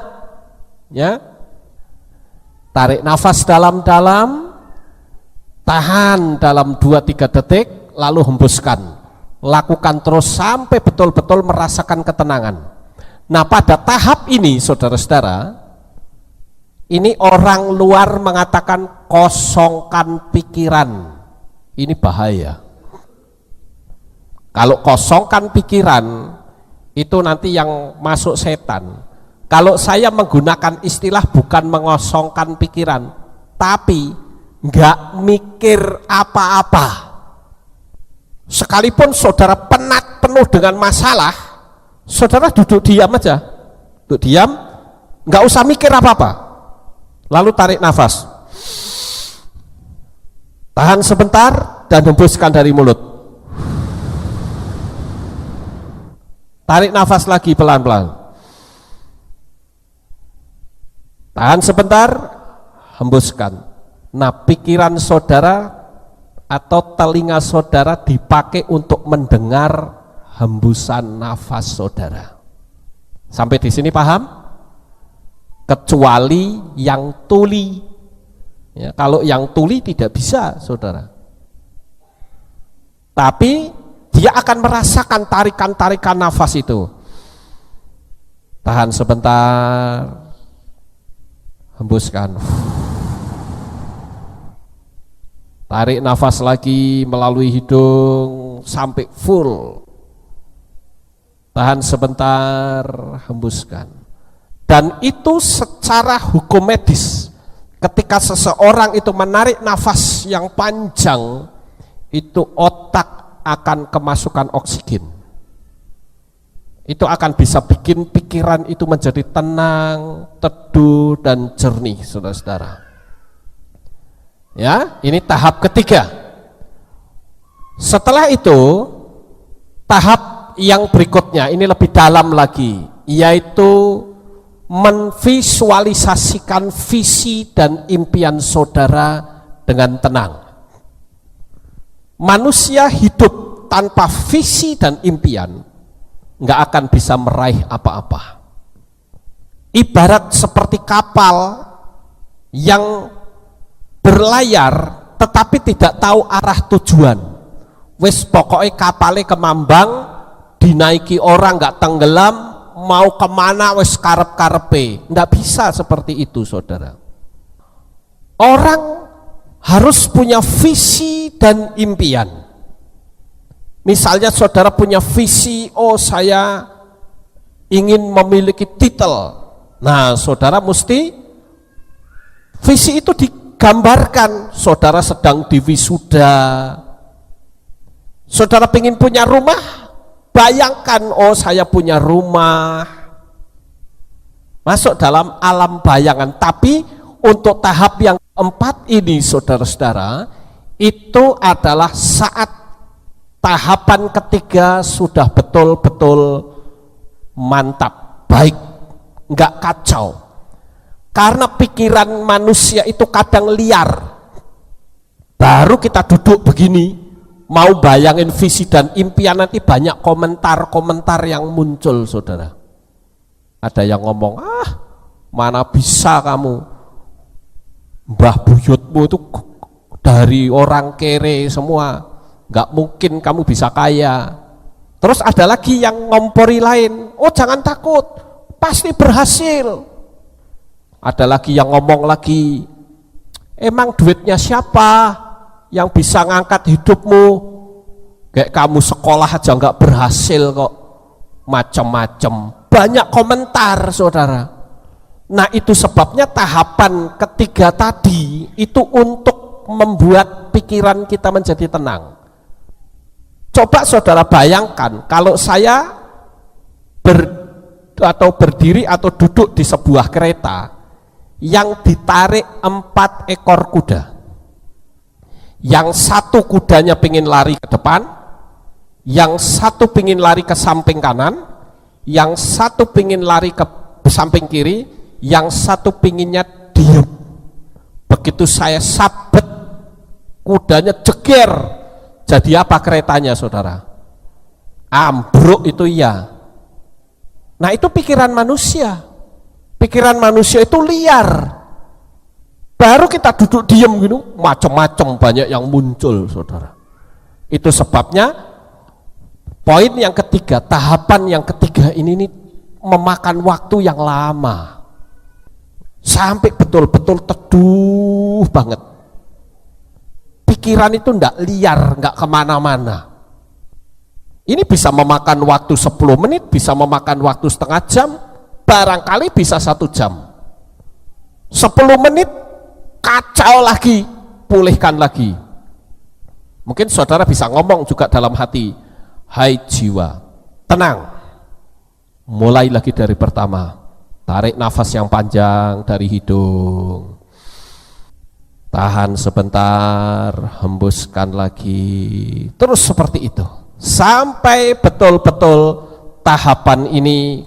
ya. Tarik nafas dalam-dalam, tahan dalam 2-3 detik, lalu hembuskan. Lakukan terus sampai betul-betul merasakan ketenangan. Nah, pada tahap ini saudara-saudara, ini orang luar mengatakan kosongkan pikiran. Ini bahaya. Kalau kosongkan pikiran, itu nanti yang masuk setan. Kalau saya menggunakan istilah bukan mengosongkan pikiran, tapi nggak mikir apa-apa. Sekalipun saudara penat penuh dengan masalah, saudara duduk diam aja. Duduk diam, nggak usah mikir apa-apa. Lalu tarik nafas. Tahan sebentar dan hembuskan dari mulut. Tarik nafas lagi pelan-pelan. Tahan sebentar, hembuskan. Nah, pikiran saudara atau telinga saudara dipakai untuk mendengar hembusan nafas saudara. Sampai di sini paham? Kecuali yang tuli. Ya, kalau yang tuli tidak bisa, saudara. Tapi dia akan merasakan tarikan-tarikan nafas itu. Tahan sebentar, hembuskan. Tarik nafas lagi melalui hidung sampai full. Tahan sebentar, hembuskan. Dan itu secara hukum medis, ketika seseorang itu menarik nafas yang panjang, itu otak akan kemasukan oksigen. Itu akan bisa bikin pikiran itu menjadi tenang, teduh, dan jernih, saudara-saudara. Ya, ini tahap ketiga. Setelah itu, tahap yang berikutnya, ini lebih dalam lagi, yaitu menvisualisasikan visi dan impian saudara dengan tenang. Manusia hidup tanpa visi dan impian nggak akan bisa meraih apa-apa. Ibarat seperti kapal yang berlayar tetapi tidak tahu arah tujuan. Wes pokoknya kapalnya kemambang, dinaiki orang nggak tenggelam, mau kemana wes karep-karepe. Nggak bisa seperti itu, saudara. Orang harus punya visi dan impian. Misalnya saudara punya visi, oh saya ingin memiliki titel. Nah, saudara mesti visi itu digambarkan. Saudara sedang diwisuda, saudara ingin punya rumah, bayangkan, oh saya punya rumah. Masuk dalam alam bayangan. Tapi untuk tahap yang keempat ini, saudara-saudara, itu adalah saat tahapan ketiga sudah betul-betul mantap, baik, nggak kacau. Karena pikiran manusia itu kadang liar. Baru kita duduk begini, mau bayangin visi dan impian, nanti banyak komentar-komentar yang muncul, saudara. Ada yang ngomong, mana bisa kamu, mbah buyutmu itu dari orang kere semua, nggak mungkin kamu bisa kaya. Terus ada lagi yang ngompori lain, oh jangan takut, pasti berhasil. Ada lagi yang ngomong lagi, emang duitnya siapa yang bisa ngangkat hidupmu, kayak kamu sekolah aja nggak berhasil kok, macam-macam. Banyak komentar, saudara. Nah, itu sebabnya tahapan ketiga tadi itu untuk membuat pikiran kita menjadi tenang. Coba saudara bayangkan kalau saya berdiri atau duduk di sebuah kereta yang ditarik 4 ekor kuda. Yang satu kudanya pingin lari ke depan, yang satu pingin lari ke samping kanan, yang satu pingin lari ke samping kiri, yang satu pinginnya diam. Begitu saya sabet, kudanya jeger. Jadi apa keretanya, saudara? Ambruk itu ya. Nah itu pikiran manusia. Pikiran manusia itu liar. Baru kita duduk diem gitu, macam-macam banyak yang muncul, saudara. Itu sebabnya poin yang ketiga, tahapan yang ketiga ini nih memakan waktu yang lama. Sampai betul-betul teduh banget. Pikiran itu ndak liar, nggak kemana-mana. Ini bisa memakan waktu 10 menit, bisa memakan waktu setengah jam, barangkali bisa 1 jam. 10 menit, kacau lagi, pulihkan lagi. Mungkin saudara bisa ngomong juga dalam hati, hai jiwa, tenang. Mulai lagi dari pertama, tarik nafas yang panjang dari hidung. Tahan sebentar, hembuskan lagi, terus seperti itu. Sampai betul-betul tahapan ini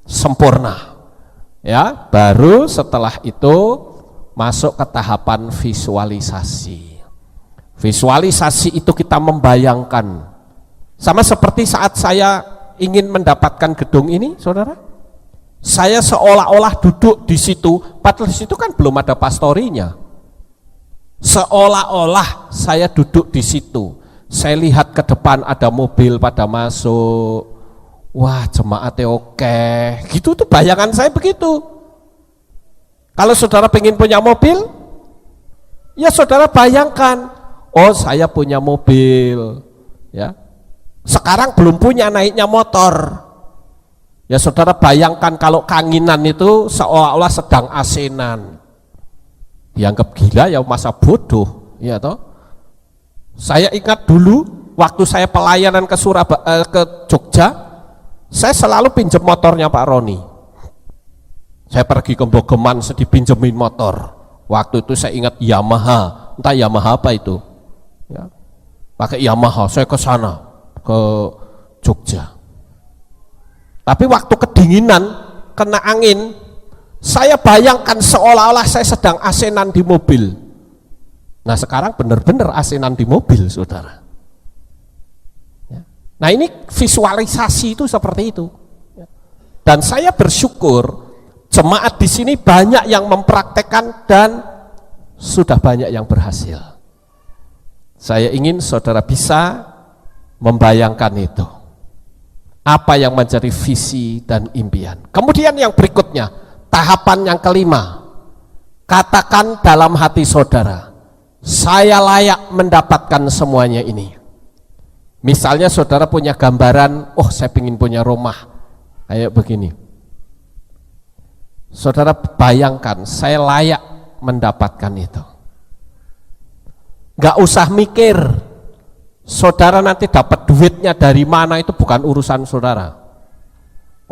sempurna. Ya, baru setelah itu masuk ke tahapan visualisasi. Visualisasi itu kita membayangkan. Sama seperti saat saya ingin mendapatkan gedung ini, saudara. Saya seolah-olah duduk di situ, padahal di situ kan belum ada pastorinya. Seolah-olah saya duduk di situ. Saya lihat ke depan ada mobil pada masuk. Wah, jemaatnya oke. Gitu tuh bayangan saya begitu. Kalau saudara pengen punya mobil, ya saudara bayangkan, oh saya punya mobil. Ya. Sekarang belum punya, naiknya motor. Ya saudara bayangkan kalau kanginan itu seolah-olah sedang asenan. Dianggap gila ya, masa bodoh, ya toh. Saya ingat dulu waktu saya pelayanan ke ke Jogja, saya selalu pinjam motornya Pak Roni. Saya pergi ke Bogeman sedih pinjemin motor. Waktu itu saya ingat Yamaha, entah Yamaha apa itu. Ya. Pakai Yamaha, saya ke sana ke Jogja. Tapi waktu kedinginan, kena angin, saya bayangkan seolah-olah saya sedang asenan di mobil. Nah sekarang benar-benar asenan di mobil, saudara. Ya. Nah ini visualisasi itu seperti itu. Ya. Dan saya bersyukur jemaat di sini banyak yang mempraktekkan dan sudah banyak yang berhasil. Saya ingin saudara bisa membayangkan itu. Apa yang menjadi visi dan impian. Kemudian yang berikutnya, tahapan yang kelima, katakan dalam hati saudara, saya layak mendapatkan semuanya ini. Misalnya saudara punya gambaran, oh saya ingin punya rumah kayak begini. Saudara bayangkan, saya layak mendapatkan itu. Gak usah mikir, saudara nanti dapat duitnya dari mana, itu bukan urusan saudara.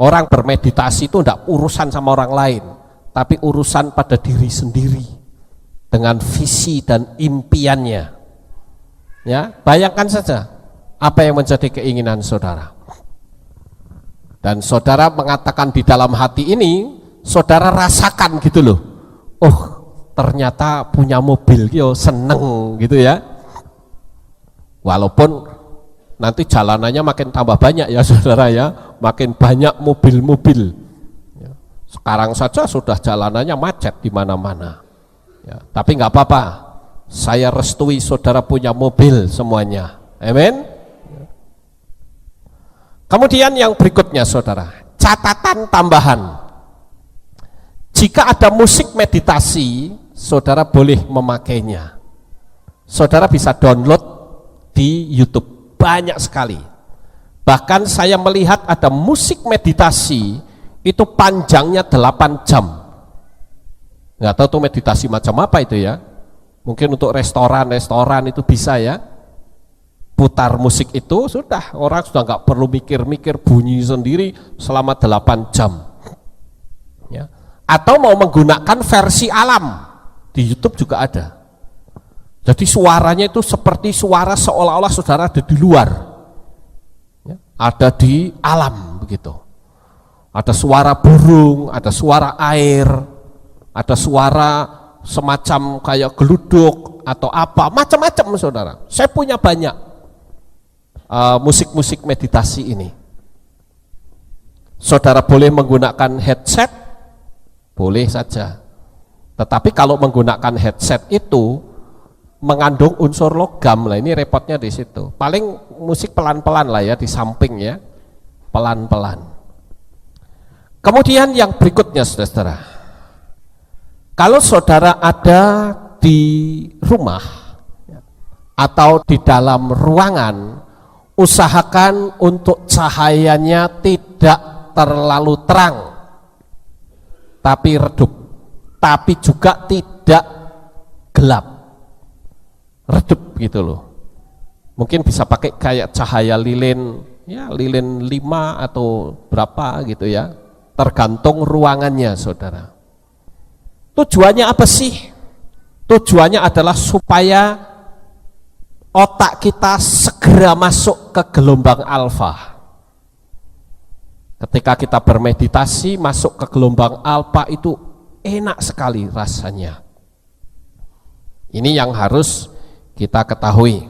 Orang bermeditasi itu tidak urusan sama orang lain, tapi urusan pada diri sendiri dengan visi dan impiannya. Ya, bayangkan saja apa yang menjadi keinginan saudara. Dan saudara mengatakan di dalam hati ini, saudara rasakan gitu loh. Oh, ternyata punya mobil, yo seneng gitu ya. Walaupun nanti jalanannya makin tambah banyak ya saudara ya, makin banyak mobil-mobil. Sekarang saja sudah jalanannya macet di mana-mana. Ya, tapi nggak apa-apa, saya restui saudara punya mobil semuanya, amin. Kemudian yang berikutnya saudara, catatan tambahan. Jika ada musik meditasi, saudara boleh memakainya. Saudara bisa download di YouTube, banyak sekali. Bahkan saya melihat ada musik meditasi itu panjangnya 8 jam. Nggak tahu tuh meditasi macam apa itu ya. Mungkin untuk restoran itu bisa ya. Putar musik itu sudah, orang sudah nggak perlu mikir-mikir, bunyi sendiri selama 8 jam. Ya. Atau mau menggunakan versi alam, di YouTube juga ada. Jadi suaranya itu seperti suara seolah-olah saudara ada di luar. Ya. Ada di alam begitu. Ada suara burung, ada suara air, ada suara semacam kayak geluduk atau apa, macam-macam saudara. Saya punya banyak musik-musik meditasi ini. Saudara boleh menggunakan headset, boleh saja. Tetapi kalau menggunakan headset itu mengandung unsur logam, lah ini repotnya di situ. Paling musik pelan-pelan lah ya, di samping ya, pelan-pelan. Kemudian yang berikutnya saudara, kalau saudara ada di rumah atau di dalam ruangan, usahakan untuk cahayanya tidak terlalu terang tapi redup, tapi juga tidak gelap, redup gitu loh. Mungkin bisa pakai kayak cahaya lilin, ya lilin 5 atau berapa gitu ya, tergantung ruangannya saudara. Tujuannya apa sih? Tujuannya adalah supaya otak kita segera masuk ke gelombang alfa. Ketika kita bermeditasi masuk ke gelombang alfa itu enak sekali rasanya. Ini yang harus kita ketahui.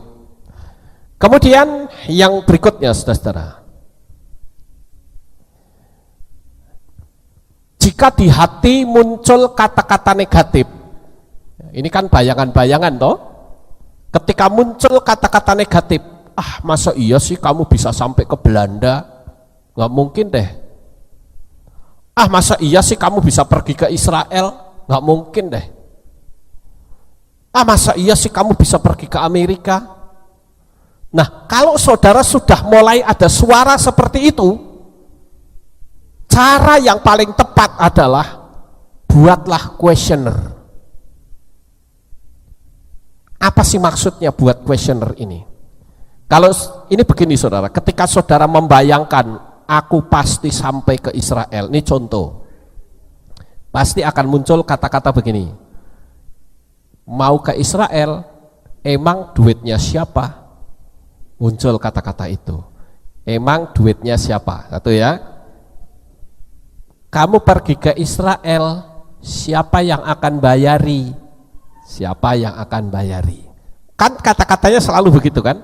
Kemudian yang berikutnya saudara, jika di hati muncul kata-kata negatif, ini kan bayangan-bayangan toh. Ketika muncul kata-kata negatif, masa iya sih kamu bisa sampai ke Belanda? Nggak mungkin deh. Masa iya sih kamu bisa pergi ke Israel? Nggak mungkin deh. Masa iya sih kamu bisa pergi ke Amerika? Nah, kalau saudara sudah mulai ada suara seperti itu, cara yang paling tepat adalah buatlah questioner. Apa sih maksudnya buat questioner ini? Kalau ini begini saudara, ketika saudara membayangkan aku pasti sampai ke Israel, ini contoh, pasti akan muncul kata-kata begini, mau ke Israel, emang duitnya siapa? Muncul kata-kata itu, emang duitnya siapa? Satu ya, kamu pergi ke Israel, siapa yang akan bayari? Siapa yang akan bayari? Kan kata-katanya selalu begitu kan?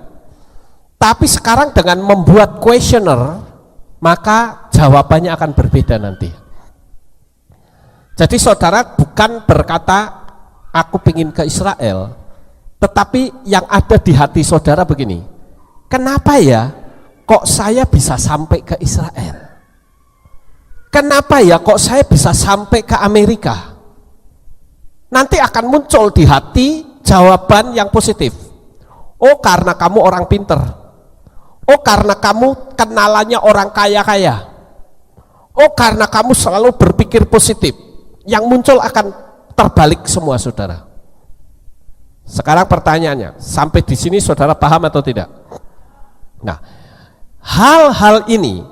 Tapi sekarang dengan membuat questioner, maka jawabannya akan berbeda nanti. Jadi saudara bukan berkata aku pingin ke Israel, tetapi yang ada di hati saudara begini, kenapa ya kok saya bisa sampai ke Israel? Kenapa ya kok saya bisa sampai ke Amerika? Nanti akan muncul di hati jawaban yang positif. Oh, karena kamu orang pinter. Oh, karena kamu kenalannya orang kaya-kaya. Oh, karena kamu selalu berpikir positif. Yang muncul akan terbalik semua saudara. Sekarang pertanyaannya, sampai di sini saudara paham atau tidak? Nah, hal-hal ini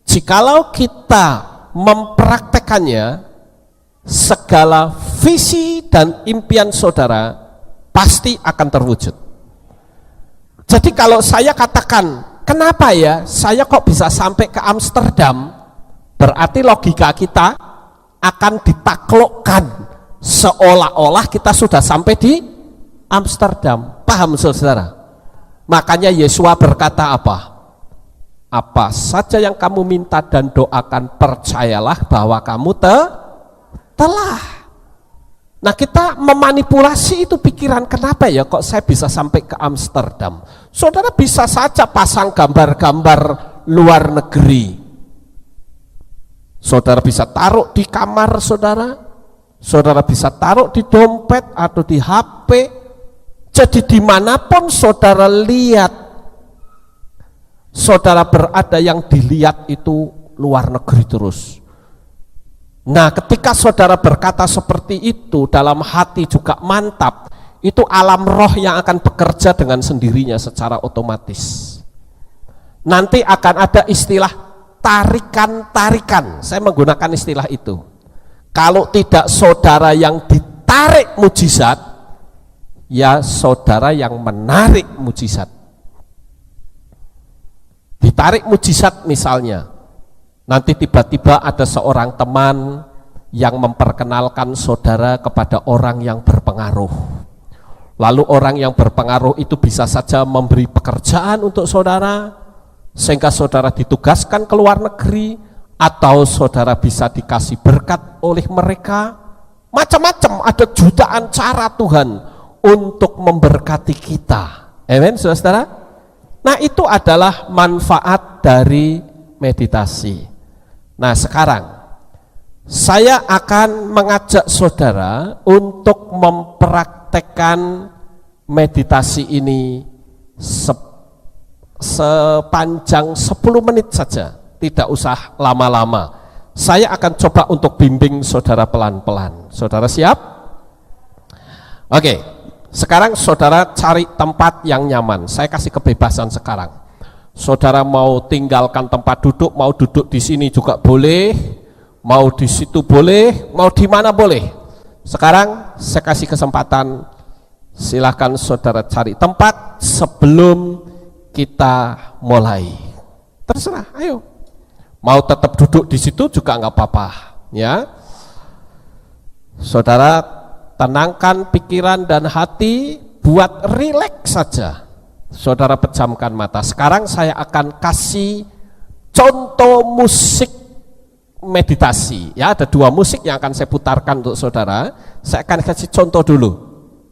jikalau kita mempraktekannya, segala visi dan impian saudara pasti akan terwujud. Jadi kalau saya katakan, kenapa ya saya kok bisa sampai ke Amsterdam, berarti logika kita akan ditaklukkan seolah-olah kita sudah sampai di Amsterdam. Paham saudara? Makanya Yesua berkata apa? Apa saja yang kamu minta dan doakan, percayalah bahwa kamu telah. Nah, kita memanipulasi itu pikiran, kenapa ya kok saya bisa sampai ke Amsterdam? Saudara bisa saja pasang gambar-gambar luar negeri. Saudara bisa taruh di kamar saudara, saudara bisa taruh di dompet atau di HP. Jadi dimanapun saudara lihat, saudara berada, yang dilihat itu luar negeri terus. Nah, ketika saudara berkata seperti itu, dalam hati juga mantap, itu alam roh yang akan bekerja dengan sendirinya secara otomatis. Nanti akan ada istilah tarikan-tarikan, saya menggunakan istilah itu. Kalau tidak saudara yang ditarik mujizat, ya saudara yang menarik mujizat. Ditarik mujizat misalnya, nanti tiba-tiba ada seorang teman yang memperkenalkan saudara kepada orang yang berpengaruh. Lalu orang yang berpengaruh itu bisa saja memberi pekerjaan untuk saudara, sehingga saudara ditugaskan ke luar negeri, atau saudara bisa dikasih berkat oleh mereka. Macam-macam, ada jutaan cara Tuhan untuk memberkati kita. Amin, saudara. Nah, itu adalah manfaat dari meditasi. Nah, sekarang saya akan mengajak saudara untuk mempraktekkan meditasi ini sepanjang 10 menit saja, tidak usah lama-lama. Saya akan coba untuk bimbing saudara pelan-pelan. Saudara siap? Oke, sekarang saudara cari tempat yang nyaman. Saya kasih kebebasan sekarang. Saudara mau tinggalkan tempat duduk, mau duduk di sini juga boleh, mau di situ boleh, mau di mana boleh. Sekarang saya kasih kesempatan, silakan saudara cari tempat sebelum kita mulai. Terserah, ayo. Mau tetap duduk di situ juga nggak apa-apa, ya. Saudara tenangkan pikiran dan hati, buat rileks saja. Saudara pejamkan mata. Sekarang saya akan kasih contoh musik meditasi. Ya, ada 2 musik yang akan saya putarkan untuk saudara. Saya akan kasih contoh dulu.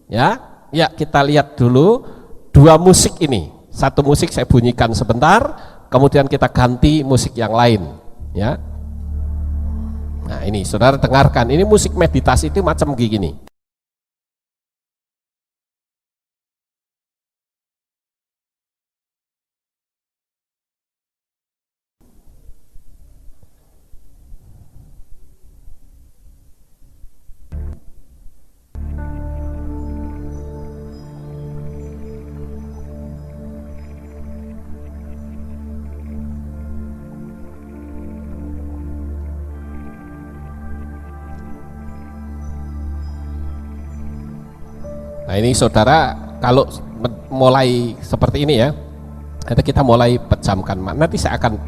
Ya, kita lihat dulu 2 musik ini. Satu musik saya bunyikan sebentar, kemudian kita ganti musik yang lain, ya. Nah, ini saudara dengarkan, ini musik meditasi itu macam gini. Nah, ini saudara kalau mulai seperti ini ya, nanti kita mulai pejamkan. Nanti saya akan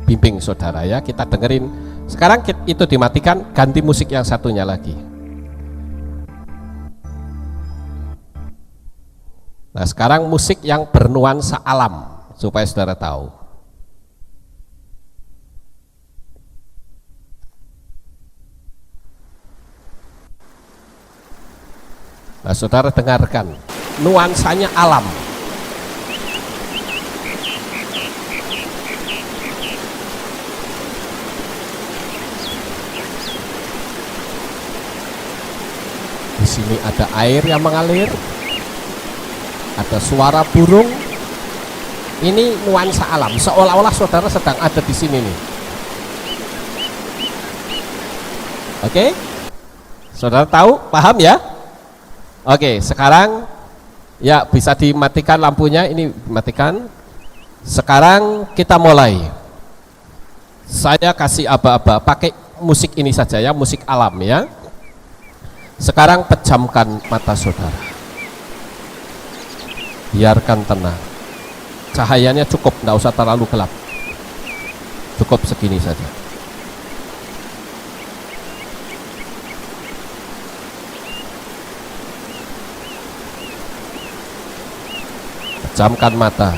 bimbing saudara ya, kita dengerin. Sekarang itu dimatikan, ganti musik yang satunya lagi. Nah, sekarang musik yang bernuansa alam, supaya saudara tahu. Nah, saudara dengarkan, nuansanya alam. Di sini ada air yang mengalir, ada suara burung. Ini nuansa alam, seolah-olah saudara sedang ada di sini nih. Oke? Saudara tahu, paham ya? Oke, sekarang ya bisa dimatikan lampunya, ini matikan. Sekarang kita mulai. Saya kasih aba-aba, pakai musik ini saja ya, musik alam ya. Sekarang pejamkan mata saudara. Biarkan tenang. Cahayanya cukup, tidak usah terlalu gelap. Cukup segini saja. Pejamkan mata.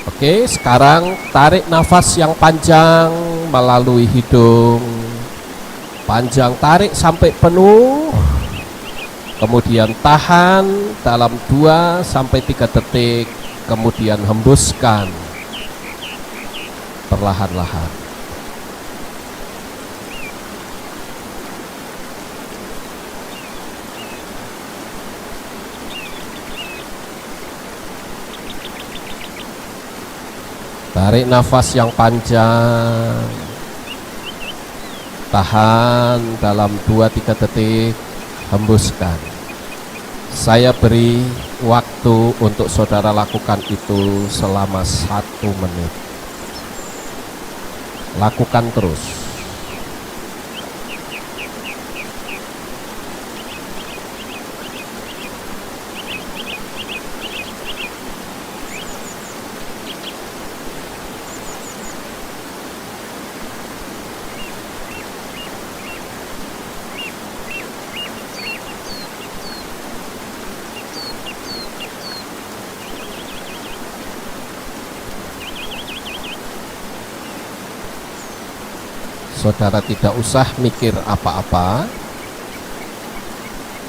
Oke, sekarang tarik nafas yang panjang melalui hidung. Panjang, tarik sampai penuh. Kemudian tahan dalam 2-3 detik. Kemudian hembuskan perlahan-lahan. Tarik nafas yang panjang, tahan dalam 2-3 detik, hembuskan. Saya beri waktu untuk saudara lakukan itu selama 1 menit. Lakukan terus. Saudara tidak usah mikir apa-apa,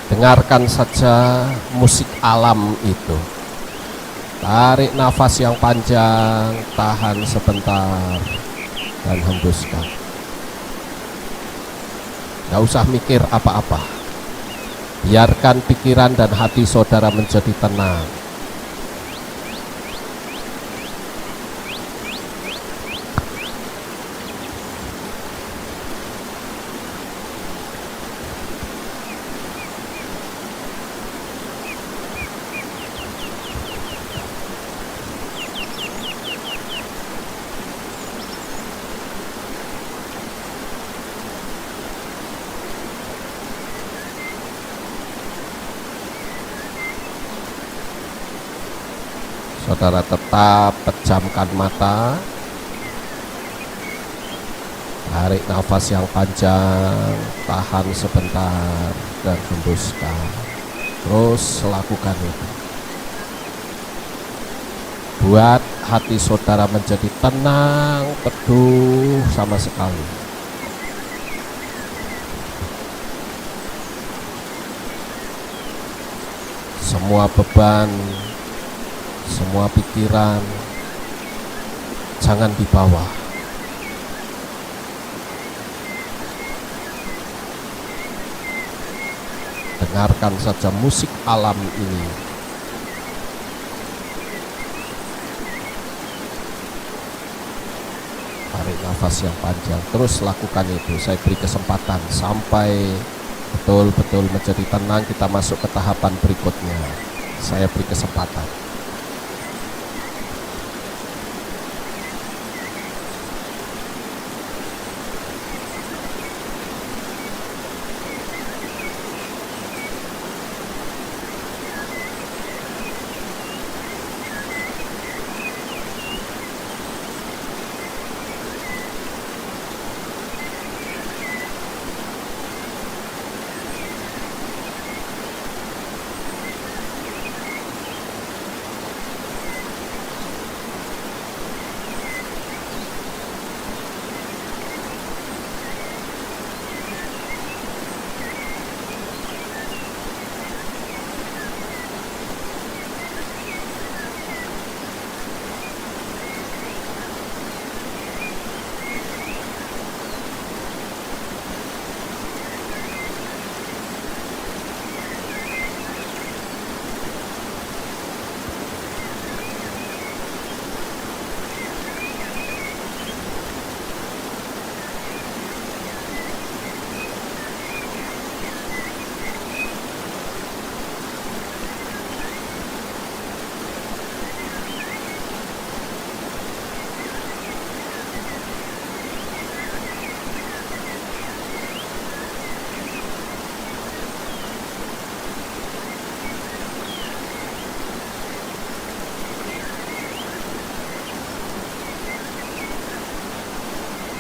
dengarkan saja musik alam itu. Tarik nafas yang panjang, tahan sebentar, dan hembuskan. Gak usah mikir apa-apa, biarkan pikiran dan hati saudara menjadi tenang. Saudara tetap pejamkan mata, tarik nafas yang panjang, tahan sebentar, dan hembuskan. Terus lakukan itu. Buat hati saudara menjadi tenang, teduh sama sekali. Semua beban, semua pikiran jangan dibawa. Dengarkan saja musik alam ini. Tarik nafas yang panjang, terus lakukan itu. Saya beri kesempatan sampai betul-betul menjadi tenang. Kita masuk ke tahapan berikutnya. Saya beri kesempatan.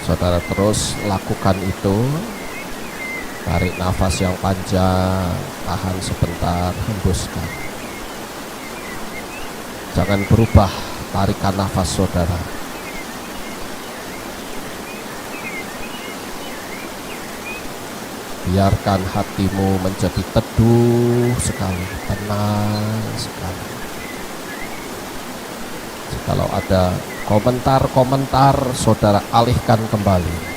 Saudara terus lakukan itu. Tarik nafas yang panjang, tahan sebentar, hembuskan. Jangan berubah tarikan nafas saudara. Biarkan hatimu menjadi teduh sekali, tenang sekali. Kalau ada komentar-komentar, saudara alihkan kembali.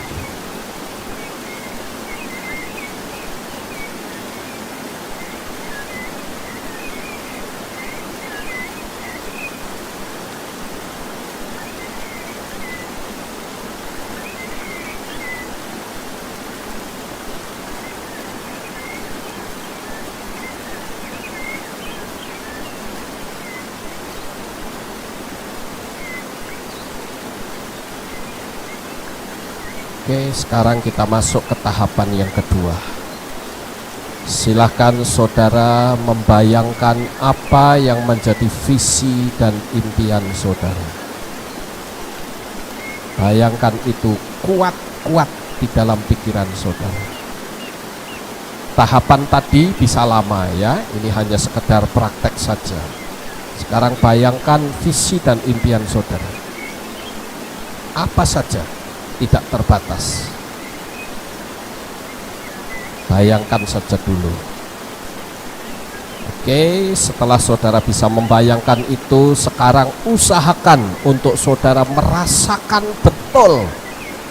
Oke, sekarang kita masuk ke tahapan yang kedua. Silakan saudara membayangkan apa yang menjadi visi dan impian saudara. Bayangkan itu kuat-kuat di dalam pikiran saudara. Tahapan tadi bisa lama ya, ini hanya sekedar praktek saja. Sekarang bayangkan visi dan impian saudara. Apa saja, tidak terbatas. bayangkan saja dulu. Oke, setelah saudara bisa membayangkan itu, sekarang usahakan untuk saudara merasakan betul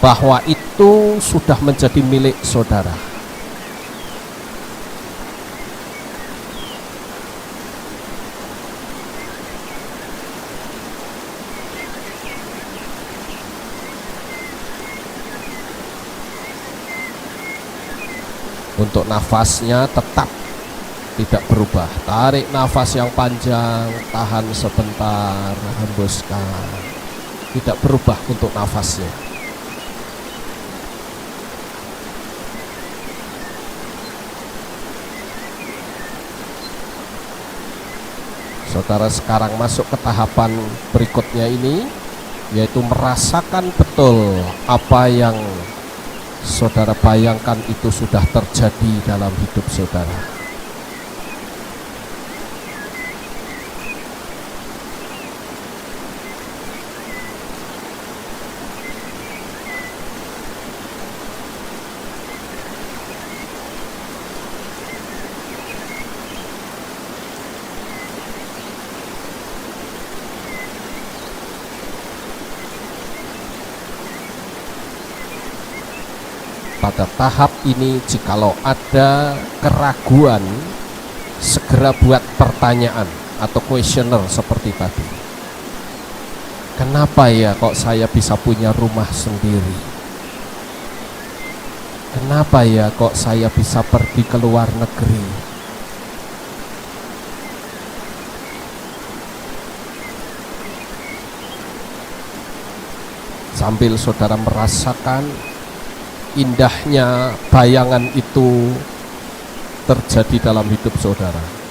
bahwa itu sudah menjadi milik saudara. Untuk nafasnya tetap tidak berubah. Tarik nafas yang panjang, tahan sebentar, hembuskan. Tidak berubah untuk nafasnya. Saudara sekarang masuk ke tahapan berikutnya ini, yaitu merasakan betul apa yang saudara bayangkan itu sudah terjadi dalam hidup saudara. Pada tahap ini, jikalau ada keraguan, segera buat pertanyaan atau kuesioner seperti tadi. Kenapa ya kok saya bisa punya rumah sendiri? Kenapa ya kok saya bisa pergi ke luar negeri? Sambil saudara merasakan indahnya bayangan itu terjadi dalam hidup saudara.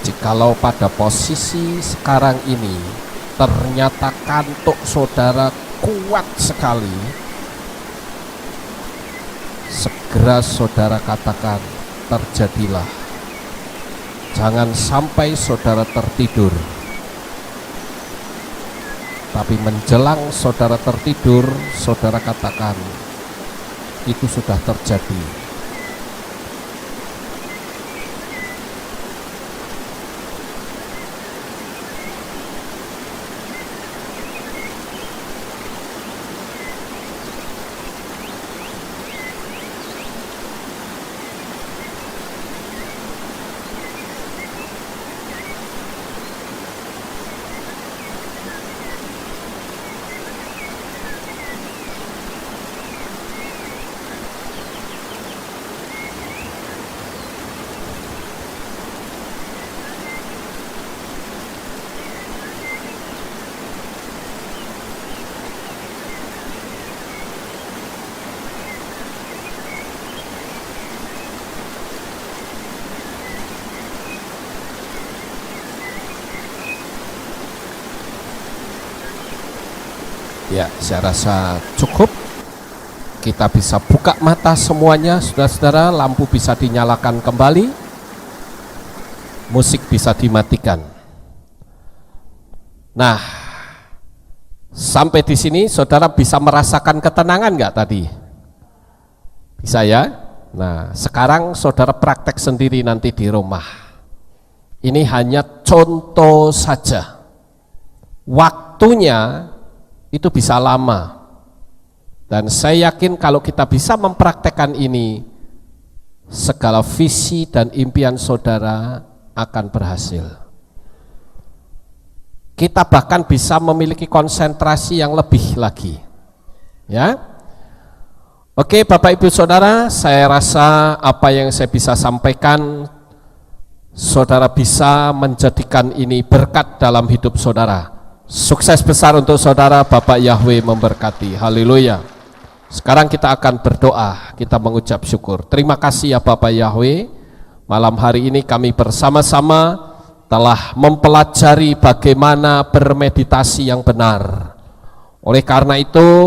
Jikalau pada posisi sekarang ini ternyata kantuk saudara kuat sekali, segera saudara katakan, terjadilah. Jangan sampai saudara tertidur, tapi menjelang saudara tertidur, saudara katakan, itu sudah terjadi. Ya, saya rasa cukup. Kita bisa buka mata semuanya, saudara-saudara. Lampu bisa dinyalakan kembali, musik bisa dimatikan. Nah, sampai di sini saudara bisa merasakan ketenangan nggak tadi? Bisa ya? Nah, sekarang saudara praktek sendiri nanti di rumah. Ini hanya contoh saja. Waktunya itu bisa lama, dan saya yakin kalau kita bisa mempraktekkan ini, segala visi dan impian saudara akan berhasil. Kita bahkan bisa memiliki konsentrasi yang lebih lagi, ya. Oke, Bapak Ibu Saudara, saya rasa apa yang saya bisa sampaikan, saudara bisa menjadikan ini berkat dalam hidup saudara. Sukses besar untuk saudara, Bapak Yahweh memberkati. Haleluya. Sekarang kita akan berdoa, kita mengucap syukur. Terima kasih ya Bapak Yahweh, malam hari ini kami bersama-sama telah mempelajari bagaimana bermeditasi yang benar. Oleh karena itu